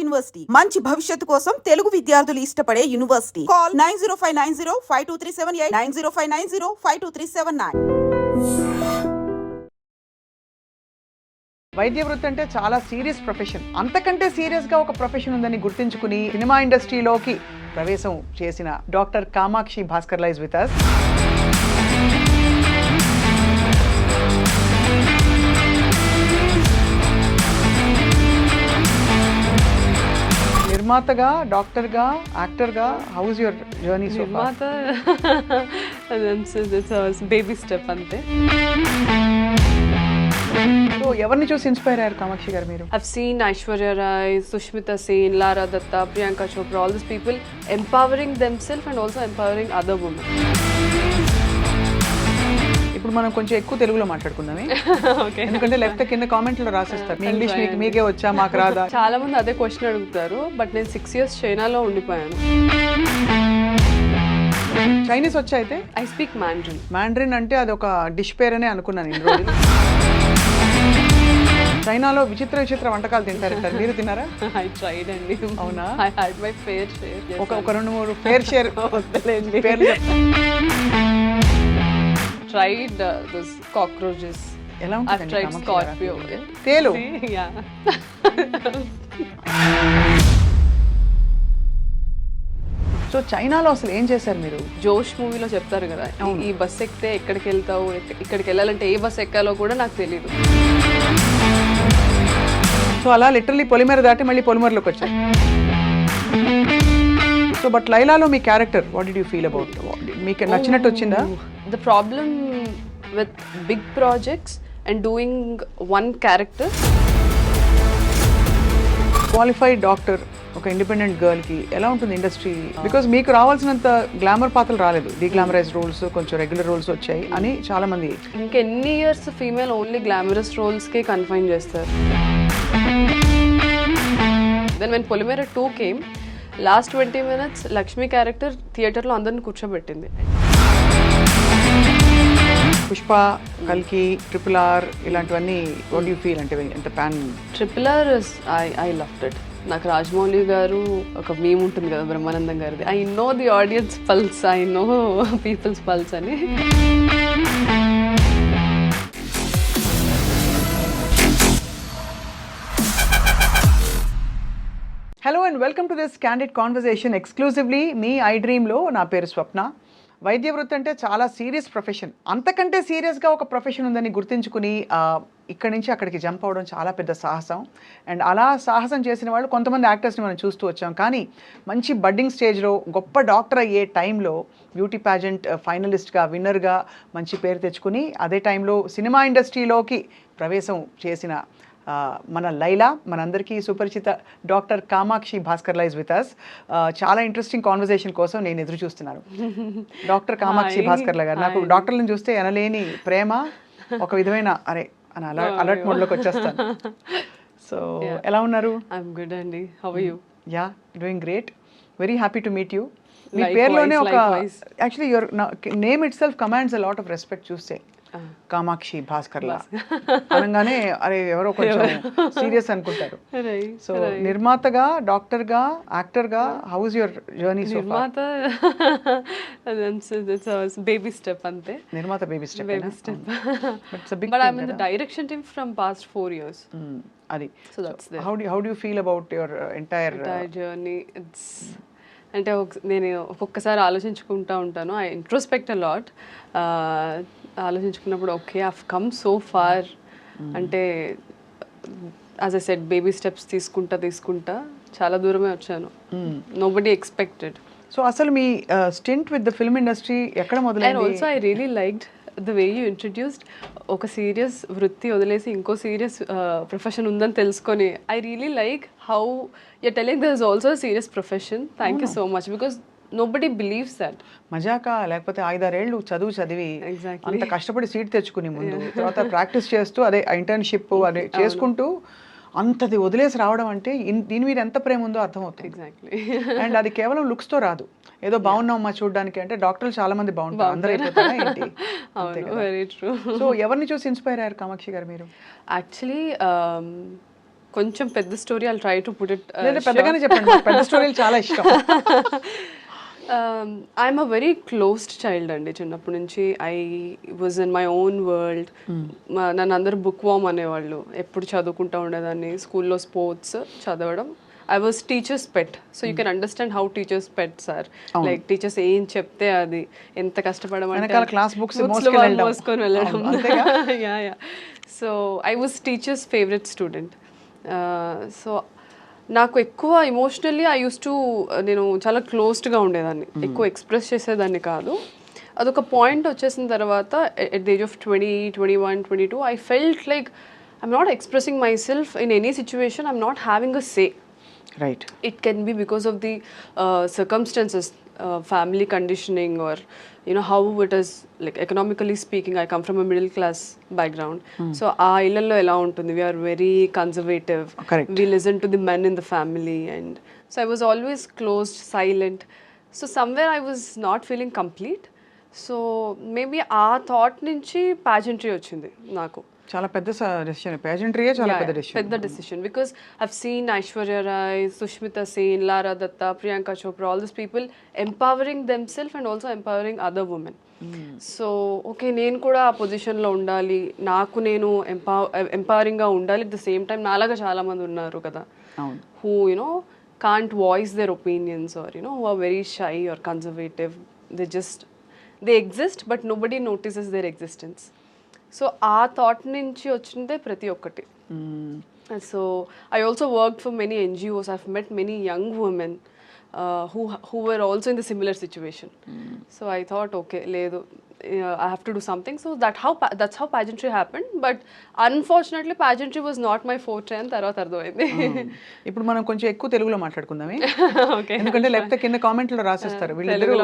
University మంచి భవిష్యత్తు కోసం తెలుగు విద్యార్థులు ఇష్టపడే యూనివర్సిటీ. కాల్ 9059052378 9059052379. వైద్య వృత్తి అంటే చాలా సీరియస్ ప్రొఫెషన్. అంతకంటే సీరియస్గా ఒక ప్రొఫెషన్ ఉందని గుర్తించుకుని సినిమా ఇండస్ట్రీలోకి ప్రవేశం చేసిన doctor Kamakshi Bhaskarla is with us. నిర్మాతగా, డాక్టర్గా, యాక్టర్గా, how is your journey so far? నిర్మాత బేబీ స్టెప్ అంతే. సో ఎవరిని చూసి ఇన్స్పైర్ అయ్యారు కామాక్షి గారు మీరు? I've seen Aishwarya Rai, Sushmita Sen, Lara Datta, Priyanka Chopra, all these people empowering themselves and also empowering other women. ఇప్పుడు మనం కొంచెం ఎక్కువ తెలుగులో మాట్లాడుకుందామే, ఎందుకంటే లేకపోతే కింద కామెంట్లో రాసేస్తారు మీ ఇంగ్లీష్ మీకే వచ్చా మాకు రాదా. చాలా మంది అదే క్వశ్చన్ అడుగుతారు, బట్ నేను 6 years చైనాలో ఉండిపోయాను. చైనీస్ వచ్చా అయితే? I speak Mandarin. మ్యాండ్రిన్ అంటే అది ఒక డిష్ పేరనే అనుకున్నాను ఇన్ని రోజులు. చైనాలో విచిత్ర విచిత్ర వంటకాలు తింటారంటారు, మీరు తిన్నారా? ఐ ట్రైడ్ అండి. అవునా? I had my fair share. ఒక 2-3 ఫేర్ షేర్ వద్దలేండి. పేర్లు చెప్తాను. Tried this cockroaches. ఎలా I've tried scorpio. తేలు. Yeah. సో చైనాలో అసలు ఏం చేశారు మీరు? జోష్ మూవీలో చెప్తారు కదా, ఈ బస్ ఎక్కితే ఎక్కడికి వెళ్తావు, ఇక్కడికి వెళ్ళాలంటే ఏ బస్ ఎక్కాలో కూడా నాకు తెలియదు. సో అలా లిటరలీ పొలిమేర దాటి మళ్ళీ పొలిమేరలోకి వచ్చారు. సో బట్ లైలాలో మీ character what did you feel about? మీకు నచ్చినట్టు వచ్చిందా? The problem with big projects and doing one character. Qualified doctor ఒక ఇండిపెండెంట్ గర్ల్కి ఎలా ఉంటుంది ఇండస్ట్రీ? బికాజ్ మీకు రావాల్సినంత గ్లామర్ పాత్రలు రాలేదు, డీగ్లామరైజ్ రోల్స్, కొంచెం రెగ్యులర్ రోల్స్ వచ్చాయి అని చాలా మంది. ఇంకెన్ని ఇయర్స్ ఫీమేల్ ఓన్లీ గ్లామరస్ రోల్స్కే కన్ఫైన్ చేస్తారు. Then when Polimera 2 came, last 20 minutes Lakshmi character థియేటర్లో అందరిని కూర్చోబెట్టింది. పుష్ప, కల్కి, RRR ఇలాంటివన్నీ వాట్ యూ ఫీల్? అంటే ఎంత pan RRR I loved it. నాకు రాజమౌళి గారు ఒక మీమ్ ఉంటుంది కదా బ్రహ్మానందం గారిది, I know the audience pulse, I know peoples pulse అని. Hello and welcome to this candid conversation exclusively మీ ఐ డ్రీమ్లో. నా పేరు స్వప్న. వైద్య వృత్తి అంటే చాలా సీరియస్ ప్రొఫెషన్. అంతకంటే సీరియస్గా ఒక ప్రొఫెషన్ ఉందని గుర్తించుకుని ఇక్కడి నుంచి అక్కడికి జంప్ అవ్వడం చాలా పెద్ద సాహసం. అండ్ అలా సాహసం చేసిన వాళ్ళు కొంతమంది యాక్టర్స్ని మనం చూస్తూ వచ్చాం. కానీ మంచి బడ్డింగ్ స్టేజ్లో గొప్ప డాక్టర్ అయ్యే టైంలో బ్యూటీ ప్యాజెంట్ ఫైనలిస్ట్గా, విన్నర్గా మంచి పేరు తెచ్చుకుని అదే టైంలో సినిమా ఇండస్ట్రీలోకి ప్రవేశం చేసిన మన లైలా, మనందరికీ సుపరిచిత doctor Kamakshi Bhaskarla is with us. చాలా ఇంట్రెస్టింగ్ కాన్వర్సేషన్ కోసం నేను ఎదురు చూస్తున్నాను. డాక్టర్ కామాక్షి భాస్కర్లా గారు, నాకు డాక్టర్లను చూస్తే అనలేని ప్రేమ, ఒక విధమైన అరే అని అలర్ట్ మోడ్లోకి వచ్చేస్తాను. సో ఎలా ఉన్నారు? ఐఎమ్ గుడ్ అండి. How are you? Yeah, doing great. Very happy to meet you. మీ పేరులోనే ఒక actually your name itself commands a lot of respect. చూస్తే కామాక్షి భాస్కర్లా అనగానే అరే ఎవరో కొంచెం సీరియస్ అనుకుంటారు. సో నిర్మాతగా, డాక్టర్గా, యాక్టర్గా, how is your journey so far? నిర్మాత బేబీ స్టెప్ అంతే. నిర్మాత baby step. But I'm in the direction team from past 4 years. అది. So that's there. How do you feel about your entire journey? It's అంటే నేను ఒక్కొక్కసారి ఆలోచించుకుంటూ ఉంటాను. I introspect a lot. ఆలోచించుకున్నప్పుడు okay I've come so far. అంటే as I said baby steps తీసుకుంటా చాలా దూరమే వచ్చాను. Nobody expected. సో అసలు మీ stint with the film industry ఎక్కడ మొదలైంది? And also I really liked the way you introduced. ఒక సీరియస్ వృత్తి వదిలేసి ఇంకో సీరియస్ ప్రొఫెషన్ ఉందని తెలుసుకొని I really like how you telling there is also serious profession. Thank you so much because nobody believes that. మజాకా లేకపోతే 5-6 ఏళ్ళు చదివి అంత కష్టపడి సీట్ తెచ్చుకుని ముందు తర్వాత ప్రాక్టీస్ చేస్తూ అదే ఇంటర్న్షిప్ అదే చేసుకుంటూ అంతది వదిలేసి రావడం అంటే దీని మీద ఎంత ప్రేమ ఉందో అర్థమవుతుంది. ఎగ్జాక్ట్లీ. అండ్ అది కేవలం లుక్స్తో రాదు, ఏదో బాగున్నామా చూడడానికి. అంటే డాక్టర్లు చాలా మంది బాగుంటారు, అందరూ అయిపోతారా ఏంటి? Very true. సో ఎవరిని చూసి ఇన్స్పైర్ అయ్యారు కామాక్షి గారు మీరు? యాక్చువల్లీ కొంచెం పెద్ద story I'll try to put it లేదా పెద్దగానే చెప్పండి, నాకు పెద్ద స్టోరీలు చాలా ఇష్టం. I'm a very closed child అండి. చిన్నప్పటి నుంచి I was in my own world. నన్ను అందరూ బుక్ వామ్ అనేవాళ్ళు. ఎప్పుడు చదువుకుంటూ ఉండేదాన్ని. స్కూల్లో స్పోర్ట్స్ చదవడం. I was teacher's pet. So you can understand how teacher's pets are. Like teachers ఏం చెప్తే అది ఎంత కష్టపడమంటే క్లాస్ బుక్స్ మోసుకొని వెళ్ళడం. So I was teacher's favourite student. So నాకు ఎక్కువ ఎమోషనల్లీ ఐ యూస్ టు నేను చాలా క్లోజ్డ్గా ఉండేదాన్ని. ఎక్కువ ఎక్స్ప్రెస్ చేసేదాన్ని కాదు. అదొక పాయింట్ వచ్చేసిన తర్వాత at the age of 20, 21, 22 I felt like I'm not expressing my self in any situation. I'm not having a say. Right. It can be because of the circumstances, family conditioning, or how it is, like economically speaking. I come from a middle class background. So aa illallo ela untundi, we are very conservative. Correct. We listen to the men in the family, and so I was always closed, silent. So somewhere I was not feeling complete. So maybe aa thought nunchi pageantry ochindi naku. చాలా పెద్ద decision. పేజెంట్రీయే చాలా పెద్ద decision. పెద్ద decision because I've seen Aishwarya Rai, Sushmita Sen, Lara Dutta, Priyanka Chopra, all this people empowering them self and also empowering other women. So okay, నేను కూడా ఆ పొజిషన్లో ఉండాలి, నాకు నేను ఎంపవరింగ్గా ఉండాలి. అట్ ద సేమ్ టైం నాలాగా చాలా మంది ఉన్నారు కదా, who can't voice their opinions, or who are very shy or conservative. They exist but nobody notices their existence. So ఆ థాట్ నుంచి వచ్చిందే ప్రతి ఒక్కటి. So I also work for many NGOs. I've met many young women who were also in the similar situation. So I thought, okay, ledu, I have to do something. So that's how pageantry happened. But unfortunately pageantry was not my forte and తర్వాత అర్థమైంది. ఇప్పుడు మనం కొంచెం ఎక్కువ తెలుగులో మాట్లాడుకుందామే. Okay, ఎందుకంటే లేకపోతే కింద కామెంట్లో రాసేస్తారు వీళ్ళిద్దరూ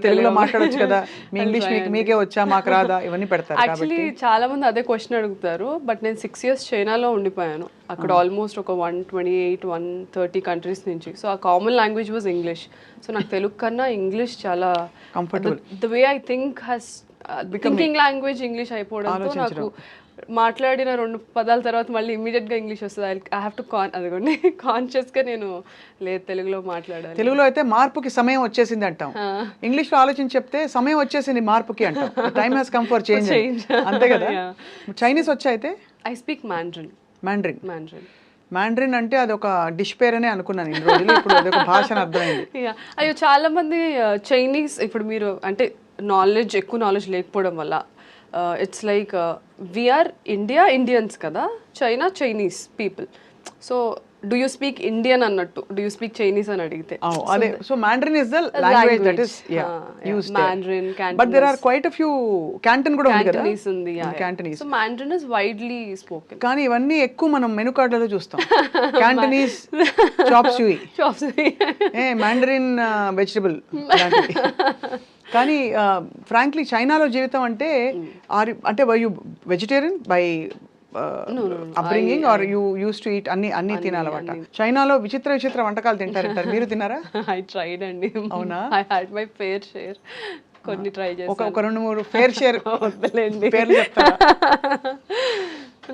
తెలుగులో మాట్లాడొచ్చు కదా, మీ ఇంగ్లీష్ మీకే వచ్చా మాకు రాదా, ఇవన్నీ పెడతారు. యాక్చువల్లీ చాలా మంది అదే క్వశ్చన్ అడుగుతారు. బట్ నేను 6 years చైనాలో ఉండిపోయాను. అక్కడ ఆల్మోస్ట్ ఒక 128, 130 కంట్రీస్ నుంచి. సో ఆ common language was English. So నాకు తెలుగు కన్నా ఇంగ్లీష్ చాలా comfortable. The way I think has thinking language English అయిపోవడంతో నాకు మాట్లాడిన 2 పదాల తర్వాత మళ్ళీ ఇమీడియట్గా ఇంగ్లీష్ వస్తుంది. ఐ హ్యావ్ టు అదిగోండి కాన్షియస్గా నేను లేదు తెలుగులో మాట్లాడాలి. తెలుగులో అయితే మార్పుకి సమయం వచ్చేసింది అంటాం, ఇంగ్లీష్లో ఆలోచించి చెప్తే సమయం వచ్చేసింది మార్పుకి అంటాం. Time has come for change. అంతే కదా. చైనీస్ వచ్చా అయితే? I speak Mandarin. మ్యాండ్రిన్ అంటే అది ఒక డిష్ పేరనే అనుకున్నాను ఇన్ని రోజులు, ఇప్పుడు అది ఒక భాష అని అర్థమైంది. అయ్యో చాలా మంది చైనీస్ ఇప్పుడు మీరు అంటే ఎక్కువ నాలెడ్జ్ లేకపోవడం వల్ల ఇట్స్ లైక్ వీఆర్ ఇండియన్స్ కదా, China Chinese people. So do you speak Indian అన్నట్టు, డూ యూ స్పీక్ చైనీస్ అని అడిగితే అదే. So Mandarin is the language that is used there. Mandarin, Cantonese. But there are quite a few Canton కూడా ఉంది కదా. Cantonese ఉంది. Cantonese. So Mandarin is widely spoken. కానీ ఇవన్నీ ఎక్కువ మనం మెనూ కార్డులలో చూస్తాం. Cantonese chop suey, Mandarin vegetable లాంటివి. కానీ ఫ్రాంక్లీ చైనాలో జీవితం అంటే were you vegetarian by upbringing are you used to eat అన్ని తినాలన్నమాట. చైనాలో విచిత్ర వంటకాలు తింటారంటారు, మీరు తిన్నారా? ఐ ట్రైడ్ అండి. అవునా? I had my fair share. కొన్ని ట్రై చేశాను. ఒక 2-3 ఫేర్ షేర్ వద్దలేండి పేర్లు చెప్తారా?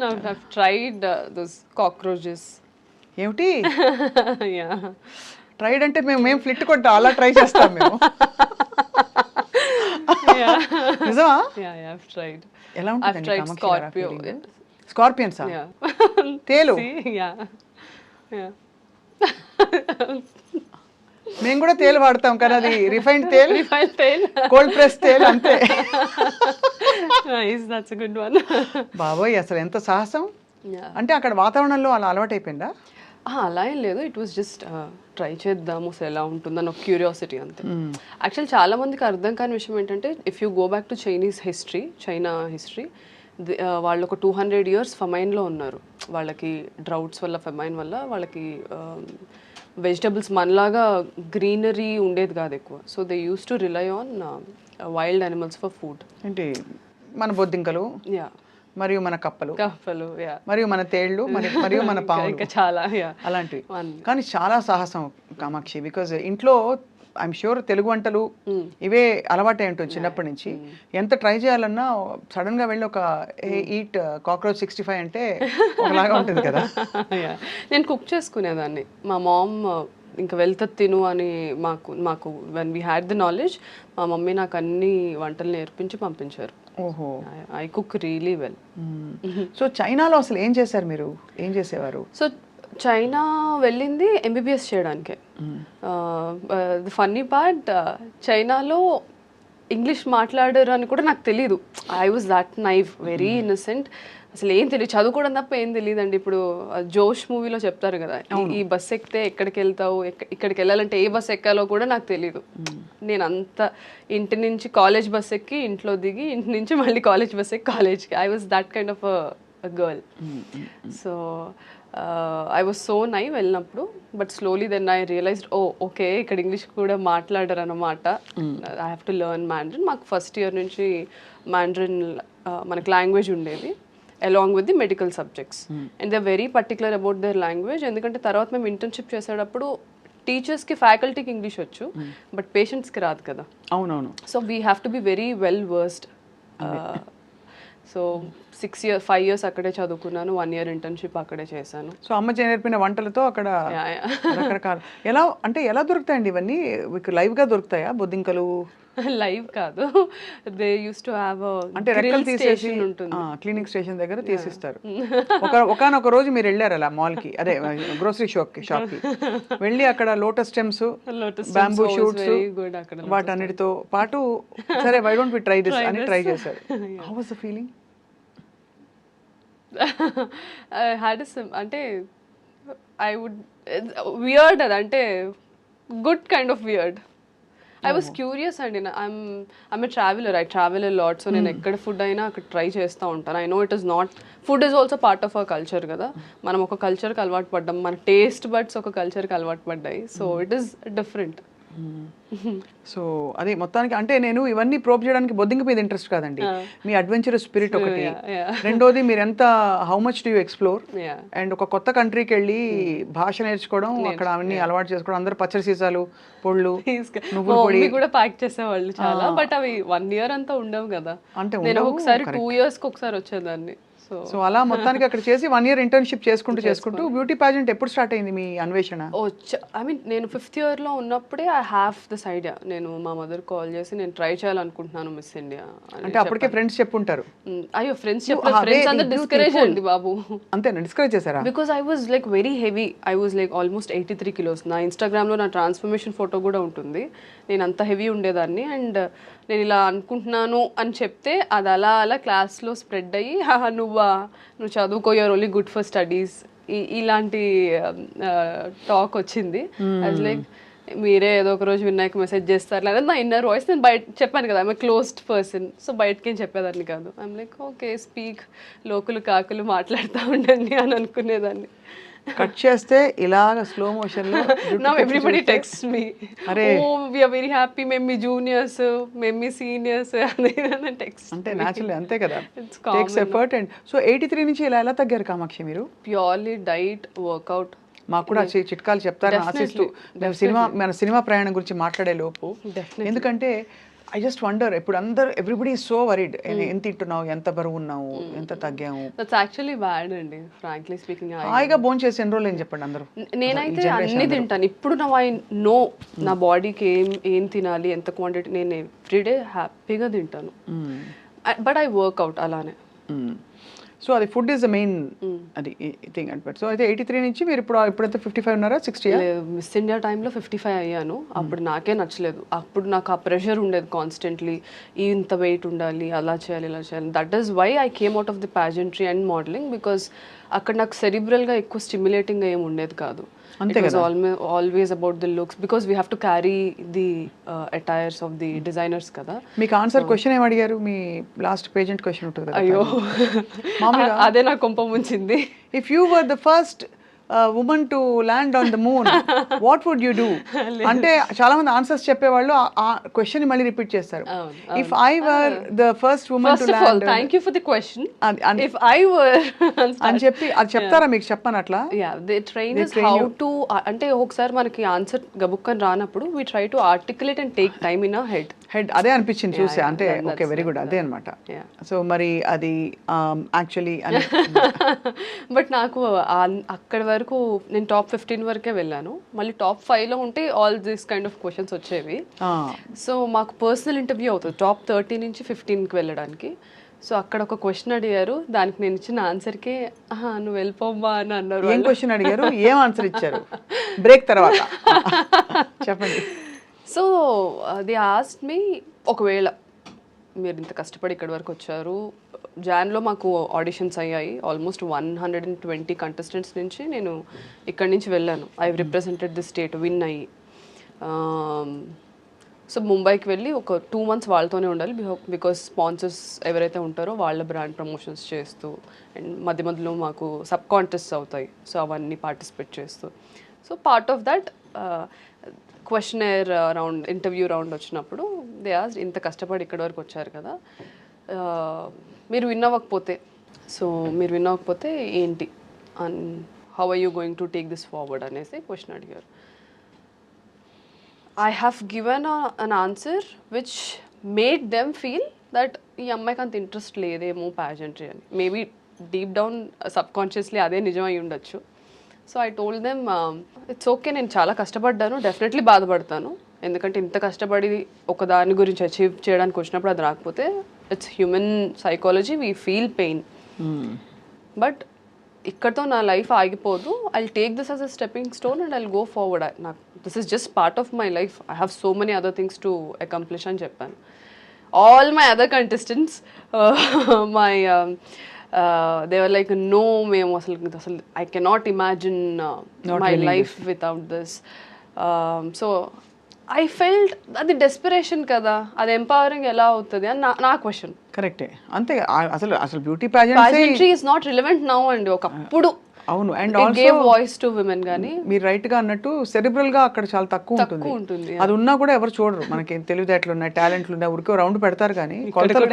I've tried those cockroaches. ఏమిటి Yeah. ట్రైడ్ అంటే మేము ఫ్లిట్ కొట్టా అలా ట్రై చేస్తాం మేము. నిజమా? Yeah, I've tried. ఎలా I've ఉంటుంది? tried scorpio. స్కార్పియన్సా? తేలు? Yeah. మేము కూడా తేలు వాడతాం కానీ అది రిఫైన్డ్ తేల్, కోల్డ్ ప్రెస్ తేల్ అంతే. Nice, that's a good one. బాబోయ్ అసలు ఎంత సాహసం. అంటే అక్కడ వాతావరణంలో అలా అలవాటు అయిపోయిందా? అలా ఏం లేదు, ఇట్ వాస్ జస్ట్ ట్రై చేద్దాము అసలు ఎలా ఉంటుందని ఒక క్యూరియాసిటీ అంతే. యాక్చువల్ చాలా మందికి అర్థం కాని విషయం ఏంటంటే if you go back to China history, వాళ్ళు ఒక 200 years ఫమైన్లో ఉన్నారు. వాళ్ళకి డ్రౌట్స్ వల్ల, ఫమైన్ వల్ల వాళ్ళకి వెజిటబుల్స్ మనలాగా గ్రీనరీ ఉండేది కాదు ఎక్కువ. So they use to rely on wild animals for food. ఏంటి మన బొద్దింకలు, మరియు మన కప్పలు, మరియు మన తేళ్లు, మరియు మన పాములు, ఇంకా చాలా అలాంటివి. కానీ చాలా సాహసం కామాక్షి, బికాజ్ ఇంట్లో ఐఎమ్ షూర్ తెలుగు వంటలు ఇవే అలవాటే ఉంటుంది చిన్నప్పటి నుంచి. ఎంత ట్రై చేయాలన్నా సడన్ గా వెళ్ళి ఒక ఈట్ కాక్రోచ్ 65 అంటే ఒకలాగా ఉంటుంది కదా. నేను కుక్ చేసుకునేదాన్ని. మా మామ్ ఇంకా వెళ్తుంది తిను అని మాకు when we had the knowledge మా మమ్మీ నాకు అన్ని వంటలు నేర్పించి పంపించారు. ఓహో, I cook really well. So చైనాలో అసలు ఏం చేశారు మీరు, ఏం చేసేవారు? సో చైనా వెళ్ళింది ఎంబీబీఎస్ చేయడానికే. ది ఫన్నీ పార్ట్, చైనాలో ఇంగ్లీష్ మాట్లాడరు అని కూడా నాకు తెలీదు. I was that naive, very innocent. అసలు ఏం తెలియదు, చదువుకోవడం తప్ప ఏం తెలియదండి. ఇప్పుడు జోష్ మూవీలో చెప్తారు కదా, ఈ బస్ ఎక్కితే ఎక్కడికి వెళ్తావు, ఇక్కడికి వెళ్ళాలంటే ఏ బస్ ఎక్కాలో కూడా నాకు తెలీదు. నేను అంత ఇంటి నుంచి కాలేజ్ బస్ ఎక్కి ఇంట్లో దిగి, ఇంటి నుంచి మళ్ళీ కాలేజ్ బస్ ఎక్కి కాలేజ్కి. I was that kind of a girl. So I was so naive వెళ్ళినప్పుడు. But slowly then I realised, okay ఇక్కడ ఇంగ్లీష్ కూడా మాట్లాడరు అన్నమాట. I have to learn Mandarin. మాకు ఫస్ట్ ఇయర్ నుంచి మ్యాండ్రిన్ మనకు లాంగ్వేజ్ ఉండేది along with the medical subjects. And they're very particular about their language. ఎందుకంటే తర్వాత మేము ఇంటర్న్షిప్ చేసేటప్పుడు టీచర్స్కి ఫ్యాకల్టీకి ఇంగ్లీష్ వచ్చు, బట్ పేషెంట్స్కి రాదు కదా. అవునవును. So we have to be very well versed. So 5 years అక్కడే చదువుకున్నాను, 1 year ఇంటర్న్షిప్ అక్కడే చేశాను. సో అమ్మ నేర్పిన వంటలతో అక్కడ రకరకాల ఎలా దొరుకుతాయండి ఇవన్నీ? మీకు లైవ్గా దొరుకుతాయా బొద్దింకలు? లైవ్ కాదు, దే యూస్ టు హ్యావ్ అంటే రెక్కలు తీసేసి క్లినిక్ స్టేషన్ దగ్గర తీసిస్తారు. ఒకనొక రోజు మీరు వెళ్ళారు అలా మాల్కి, అదే గ్రోసరీ షాప్కి వెళ్ళి అక్కడ లోటస్ స్టెమ్స్, బ్యాంబూ షూట్స్ వాటన్నిటితో పాటు సరే why don't we try this అని ట్రై చేశారు. How was the feeling? అంటే ఐ వుడ్ వియర్డ్, అంటే good kind of weird. I was curious అండి. I'm a traveller, I travel a lot. So నేను ఎక్కడ ఫుడ్ అయినా అక్కడ ట్రై చేస్తూ ఉంటాను. I know it is not, food is also part of our culture కదా. మనం ఒక కల్చర్కి అలవాటు పడ్డాం, మన టేస్ట్ బడ్స్ ఒక కల్చర్కి అలవాటు పడ్డాయి. So it is different. So అది మొత్తానికి అంటే నేను ఇవన్నీ ప్రోబ్ చేయడానికి బొద్దింక మీద ఇంట్రెస్ట్ కాదండి, మీ అడ్వెంచరస్ స్పిరిట్ ఒకటి. రెండోది మీరు ఎంత how much do you explore, and ఒక కొత్త కంట్రీకి వెళ్ళి భాష నేర్చుకోవడం, అక్కడ అవన్నీ అలవాటు చేసుకోవడం. అందరూ పచ్చడి సీసాలు, పొళ్ళు, నువ్వుల పొడి కూడా ప్యాక్ చేసేవాళ్ళు చాలా. బట్ అవి 1 year అంతా ఉండవు కదా. అంటే నేను ఒకసారి 2 yearsకి ఒకసారి వచ్చేదాన్ని. సో అలా మొత్తానికి అక్కడ చేసి 1 year ఇంటర్న్షిప్ చేసుకుంటూ బ్యూటీ పాజెంట్ ఎప్పుడు స్టార్ట్ అయింది మీ అన్వేషణ? ఐ మీన్ నేను 5th year లో ఉన్నప్పుడే ఐ హ్యావ్ దిస్ ఐడియా. నేను మా మదర్ కాల్ చేసి నేను ట్రై చేయాలనుకుంటున్నాను మిస్ ఇండియా అంటే అప్పటికే ఫ్రెండ్స్ చెప్పుంటారు. అయ్యో ఫ్రెండ్స్ అందరూ డిస్కరేజ్ అండి బాబు. అంతేనా, డిస్కరేజ్ చేశారా? Because I was like very heavy. I was like almost 83 kilos. నా ఇన్స్టాగ్రామ్లో నా ట్రాన్స్ఫర్మేషన్ ఫోటో కూడా ఉంటుంది. నేను అంత హెవీ ఉండేదాన్ని. అండ్ నేను ఇలా అనుకుంటున్నాను అని చెప్తే అది అలా అలా క్లాస్లో స్ప్రెడ్ అయ్యి, నువ్వు చదువుకో, you're only good for studies, ఇలాంటి టాక్ వచ్చింది. అది లైక్ మీరే ఏదో ఒక రోజు వినాయక్ మెసేజ్ చేస్తారు లేదా నా ఇన్నర్ వాయిస్. నేను బయట చెప్పాను కదా, I'm a closed person. So బయటకేం చెప్పేదాన్ని కాదు. ఐఎమ్ లైక్ ఓకే స్పీక్, లోకులు కాకులు మాట్లాడుతూ ఉండండి అని అనుకునేదాన్ని. కట్ చేస్తే ఇలాగ స్లో మోషన్ లో now everybody text me, oh we are very happy, మేము మీ జూనియర్స్, మేము మీ సీనియర్స్ అని టెక్స్ట్. అంటే న్యాచురల్లీ అంతే కదా, టేక్స్ ఎఫర్ట్. అండ్ సో 83 నుంచి ఎలా తగ్గారు కామాక్షి మీరు? Purely diet, workout. మాకు కూడా చిట్కాలు చెప్తారని ఆశిస్తూ మన సినిమా ప్రయాణం గురించి మాట్లాడే లోపు, ఎందుకంటే ఐ జస్ట్ వండర్, ఇప్పుడు అందరు ఎవ్రీబడి సో వరీడ్, ఎంత తింటున్నావు, ఎంత బరువు ఉన్నావు, ఎంత తగ్గాము. దట్స్ యాక్చువల్లీ బ్యాడ్ అండి, ఫ్రాంక్లీ స్పీకింగ్. హాయిగా భోజనం చేసి ఎన్ని రోజులు ఏం చెప్పండి అందరూ. నేనైతే అన్ని తింటాను ఇప్పుడు. ఐ నో నా బాడీకి ఏం తినాలి, ఎంత క్వాంటిటీ. నేను ఎవ్రీడే హ్యాపీగా తింటాను, బట్ ఐ వర్క్అవుట్ అలానే. సో అది ఫుడ్ ఈస్ ద మెయిన్ అది థింగ్ అండ్. సో అయితే 83 నుంచి మీరు ఇప్పుడైతే 55 ఉన్నారా, 60? మిస్ ఇండియా టైంలో 55 అయ్యాను. అప్పుడు నాకే నచ్చలేదు. అప్పుడు నాకు ఆ ప్రెషర్ ఉండేది కాన్స్టెంట్లీ, ఇంత వెయిట్ ఉండాలి, అలా చేయాలి, ఇలా చేయాలి. That is why I came out of the pageantry and modelling, because అక్కడ నాకు సెరిబ్రల్గా ఎక్కువ స్టిమ్యులేటింగ్గా ఏమి ఉండేది కాదు. It was always about the looks, because we have to carry the attires of the designers kada. మీకు ఆన్సర్ క్వశ్చన్ ఏం అడిగారు? మీ last pageant question ఉంటుంది కదా. అయ్యో అదే నా కొంప ముంచింది. If you were the first women to land on the moon what would you do అంటే చాలా మంది ఆన్సర్స్ చెప్పేవాళ్ళు ఆ క్వశ్చన్ మళ్ళీ రిపీట్ చేస్తారు. If I were the first women to First of all, land thank you for the question. If I were అని చెప్పి అది చెప్తారా మీకు చెప్పను అట్లా? yeah, they train us how to అంటే ఒకసారి మనకి ఆన్సర్ గబుక్కని రానప్పుడు we try to articulate and take time in our head. Head అదే అనిపించింది చూసే అంటే ఓకే వెరీ గుడ్ అదే అనమాట. Yeah. సో మరి అది యాక్చువల్లీ బట్ నాకు అక్కడి వరకు నేను టాప్ 15 వరకే వెళ్ళాను. మళ్ళీ టాప్ 5లో ఉంటే all this kind of questions వచ్చేవి. సో మాకు పర్సనల్ ఇంటర్వ్యూ అవుతుంది టాప్ 30 నుంచి 15కి వెళ్ళడానికి. సో అక్కడ ఒక క్వశ్చన్ అడిగారు, దానికి నేను ఇచ్చిన ఆన్సర్కే నువ్వు వెళ్ళిపోమ్మా అని అన్నారు. ఏం క్వశ్చన్ అడిగారు, ఏం ఆన్సర్ ఇచ్చారు బ్రేక్ తర్వాత చెప్పండి. సో దే ఆస్క్డ్ మీ, ఒకవేళ మీరు ఇంత కష్టపడి ఇక్కడి వరకు వచ్చారు, జాన్లో మాకు ఆడిషన్స్ అయ్యాయి, ఆల్మోస్ట్ 120 కంటెస్టెంట్స్ నుంచి నేను ఇక్కడి నుంచి వెళ్ళాను. I represented the state, win అయ్యి. సో ముంబైకి వెళ్ళి ఒక 2 months వాళ్ళతోనే ఉండాలి, బికాస్ స్పాన్సర్స్ ఎవరైతే ఉంటారో వాళ్ళ బ్రాండ్ ప్రమోషన్స్ చేస్తూ, అండ్ మధ్య మధ్యలో మాకు సబ్ కాంటెస్ట్స్ అవుతాయి, సో అవన్నీ పార్టిసిపేట్ చేస్తూ. So part of that questionnaire round, interview round వచ్చినప్పుడు దే ఆస్క్డ్, ఇంత కష్టపడి ఇక్కడి వరకు వచ్చారు కదా, మీరు విన్ అవ్వకపోతే, సో మీరు విన్ అవ్వకపోతే ఏంటి, and how are you going to take this forward అనేసి క్వశ్చన్ అడిగారు. I have given an answer which made them feel that ఈ అమ్మాయికి అంత ఇంట్రెస్ట్ లేదేమో ప్యాజెంట్రీ అని. మేబీ డీప్ డౌన్ సబ్కాన్షియస్లీ అదే నిజం అయి ఉండొచ్చు. So I told them it's okay, నేను చాలా కష్టపడ్డాను, డెఫినెట్లీ బాధపడతాను, ఎందుకంటే ఇంత కష్టపడి ఒక దాని గురించి అచీవ్ చేయడానికి వచ్చినప్పుడు అది రాకపోతే it's human psychology, we feel pain. But ఇక్కడతో నా లైఫ్ ఆగిపోదు, I take this as a stepping stone and I go forward. నాకు this is just part of my life, I have so many other things to accomplish అని చెప్పాను. All my other contestants my they were like, no మేము అసలు I cannot imagine my life without this. So I felt అది desperation కదా, అది empowering ఎలా అవుతుంది అని నా క్వశ్చన్. కరెక్టే, అంతే. అసలు beauty pageantry is not relevant now అండి, ఒకప్పుడు అవును. And gave voice to women, కానీ మీరు రైట్ గా అన్నట్టు సెరిబ్రల్ గా అక్కడ చాలా తక్కువ ఉంటుంది. అది ఉన్నా కూడా ఎవరు చూడరు, మనకి తెలివితేటలు ఉన్నాయి, టాలెంట్లు ఉన్నాయి, ఊరికే రౌండ్ పెడతారు కానీ కొలతలు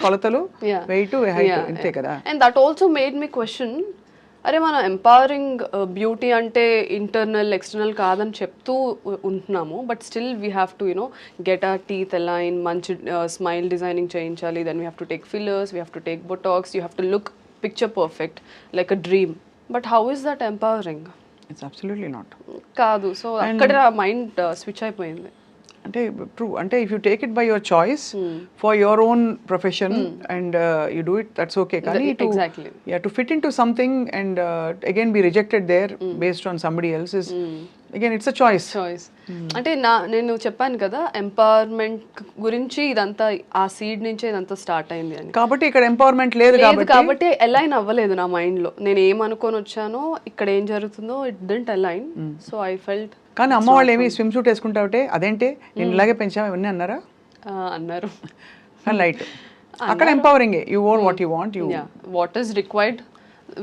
కొలతలు వెయిట్ హైట్ అంతే కదా. And that also made me question, అరే మనం ఎంపవరింగ్ బ్యూటీ అంటే ఇంటర్నల్ ఎక్స్టర్నల్ కాదని చెప్తూ ఉంటున్నాము, but still we have to you know get our teeth align, మంచి స్మైల్ డిజైనింగ్ చేయించాలి, then we have to take fillers, we have to take botox, you have to look picture perfect like a dream. But how is that empowering? It's absolutely not. కాదు. So అక్కడ mind switch అయిపోయింది. అంటే true, అంటే if you take it by your choice for your own profession and you do it, that's okay. కానీ to fit in to something and again be rejected there based on somebody else is again it's a choice. అంటే నేను చెప్పాను కదా, empowerment గురించి ఇదంతా ఆ seed నుంచే ఇదంతా స్టార్ట్ అయింది అని. కాబట్టి ఇక్కడ ఎంపవర్మెంట్ లేదు కాబట్టి అలైన్ అవ్వలేదు నా మైండ్ లో. నేను ఏమనుకొని వచ్చానో ఇక్కడ ఏం జరుగుతుందో it didn't align. So I felt. కానీ అమ్మ వాళ్ళు ఏమి స్విమ్ సూట్ వేసుకుంటావుటే అదేంటే నేను ఇలాగే పెంచాము ఇవన్నీ అన్నారా? అన్నారు. కానీ లైట్ అక్కడ empowering, you own what you want, you what is required.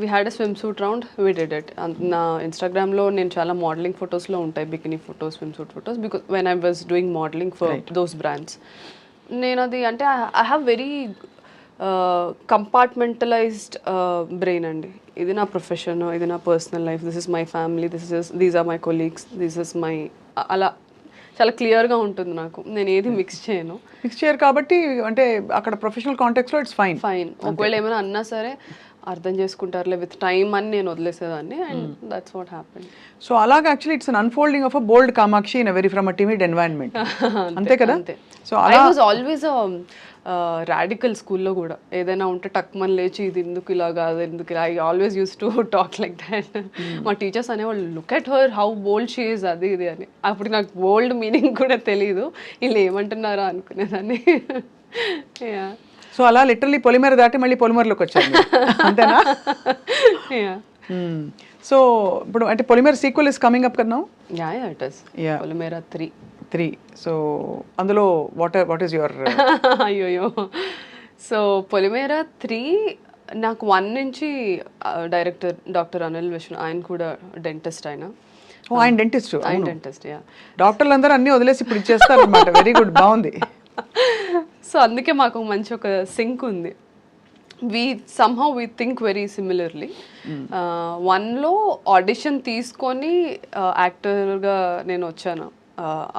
We had a swim suit round, we did it. నా ఇన్స్టాగ్రామ్లో నేను చాలా మోడలింగ్ ఫొటోస్లో ఉంటాయి, bikini photos, swim suit photos, because when I was doing modelling for those brands. నేను అది అంటే I have very compartmentalised brain అండి. ఇది నా ప్రొఫెషన్, ఇది నా personal life, this is my family, these are my colleagues, this is my, అలా చాలా క్లియర్గా ఉంటుంది నాకు. నేను ఏది మిక్స్ చేయరు కాబట్టి అంటే అక్కడ ప్రొఫెషనల్ కాంటెక్స్లో ఇట్స్ ఫైన్. ఒకవేళ ఏమైనా అన్నా సరే అర్థం చేసుకుంటారులే విత్ టైమ్ అని నేను వదిలేసేదాన్ని, and that's what happened. So అలాగా actually it's an unfolding of a bold Kamakshi in a very from a timid environment. అంతే కదా. So I was always radical స్కూల్లో కూడా. ఏదైనా ఉంటే టక్మన్ లేచి ఇది ఎందుకు ఇలా కాదు, ఎందుకు ఇలా, I always use to talk like that. మా టీచర్స్ అనేవాళ్ళు, look at her how bold she is, అది ఇది అని. అప్పుడు నాకు బోల్డ్ మీనింగ్ కూడా తెలీదు, వీళ్ళు ఏమంటున్నారా అనుకునేదాన్ని. సో అలా లిటరలీ పొలిమేర దాటి మళ్ళీ పొలిమేరలోకి వచ్చాను, అంతేనా? సో ఇప్పుడు అంటే పొలిమేర సీక్వెల్ ఇస్ కమింగ్ అప్ కదా. It is Polimera 3. సో అందులో వాట్ ఈస్ యువర్ అయ్యోయో. సో పొలిమేర 3 నాకు 1 నుంచి డైరెక్టర్ డాక్టర్ అనిల్ విష్ణు, ఆయన కూడా డెంటిస్ట్ ఆయన. ఓ ఆయన డెంటిస్ట్. ఆయన డెంటిస్ట్, యా. డాక్టర్లు అందరూ అన్నీ వదిలేసి ఇప్పుడు ఇచ్చేస్తారు అనమాట. వెరీ గుడ్, బాగుంది. సో అందుకే మాకు మంచి ఒక సింక్ ఉంది. somehow we think very similarly. వన్లో ఆడిషన్ తీసుకొని యాక్టర్గా నేను వచ్చాను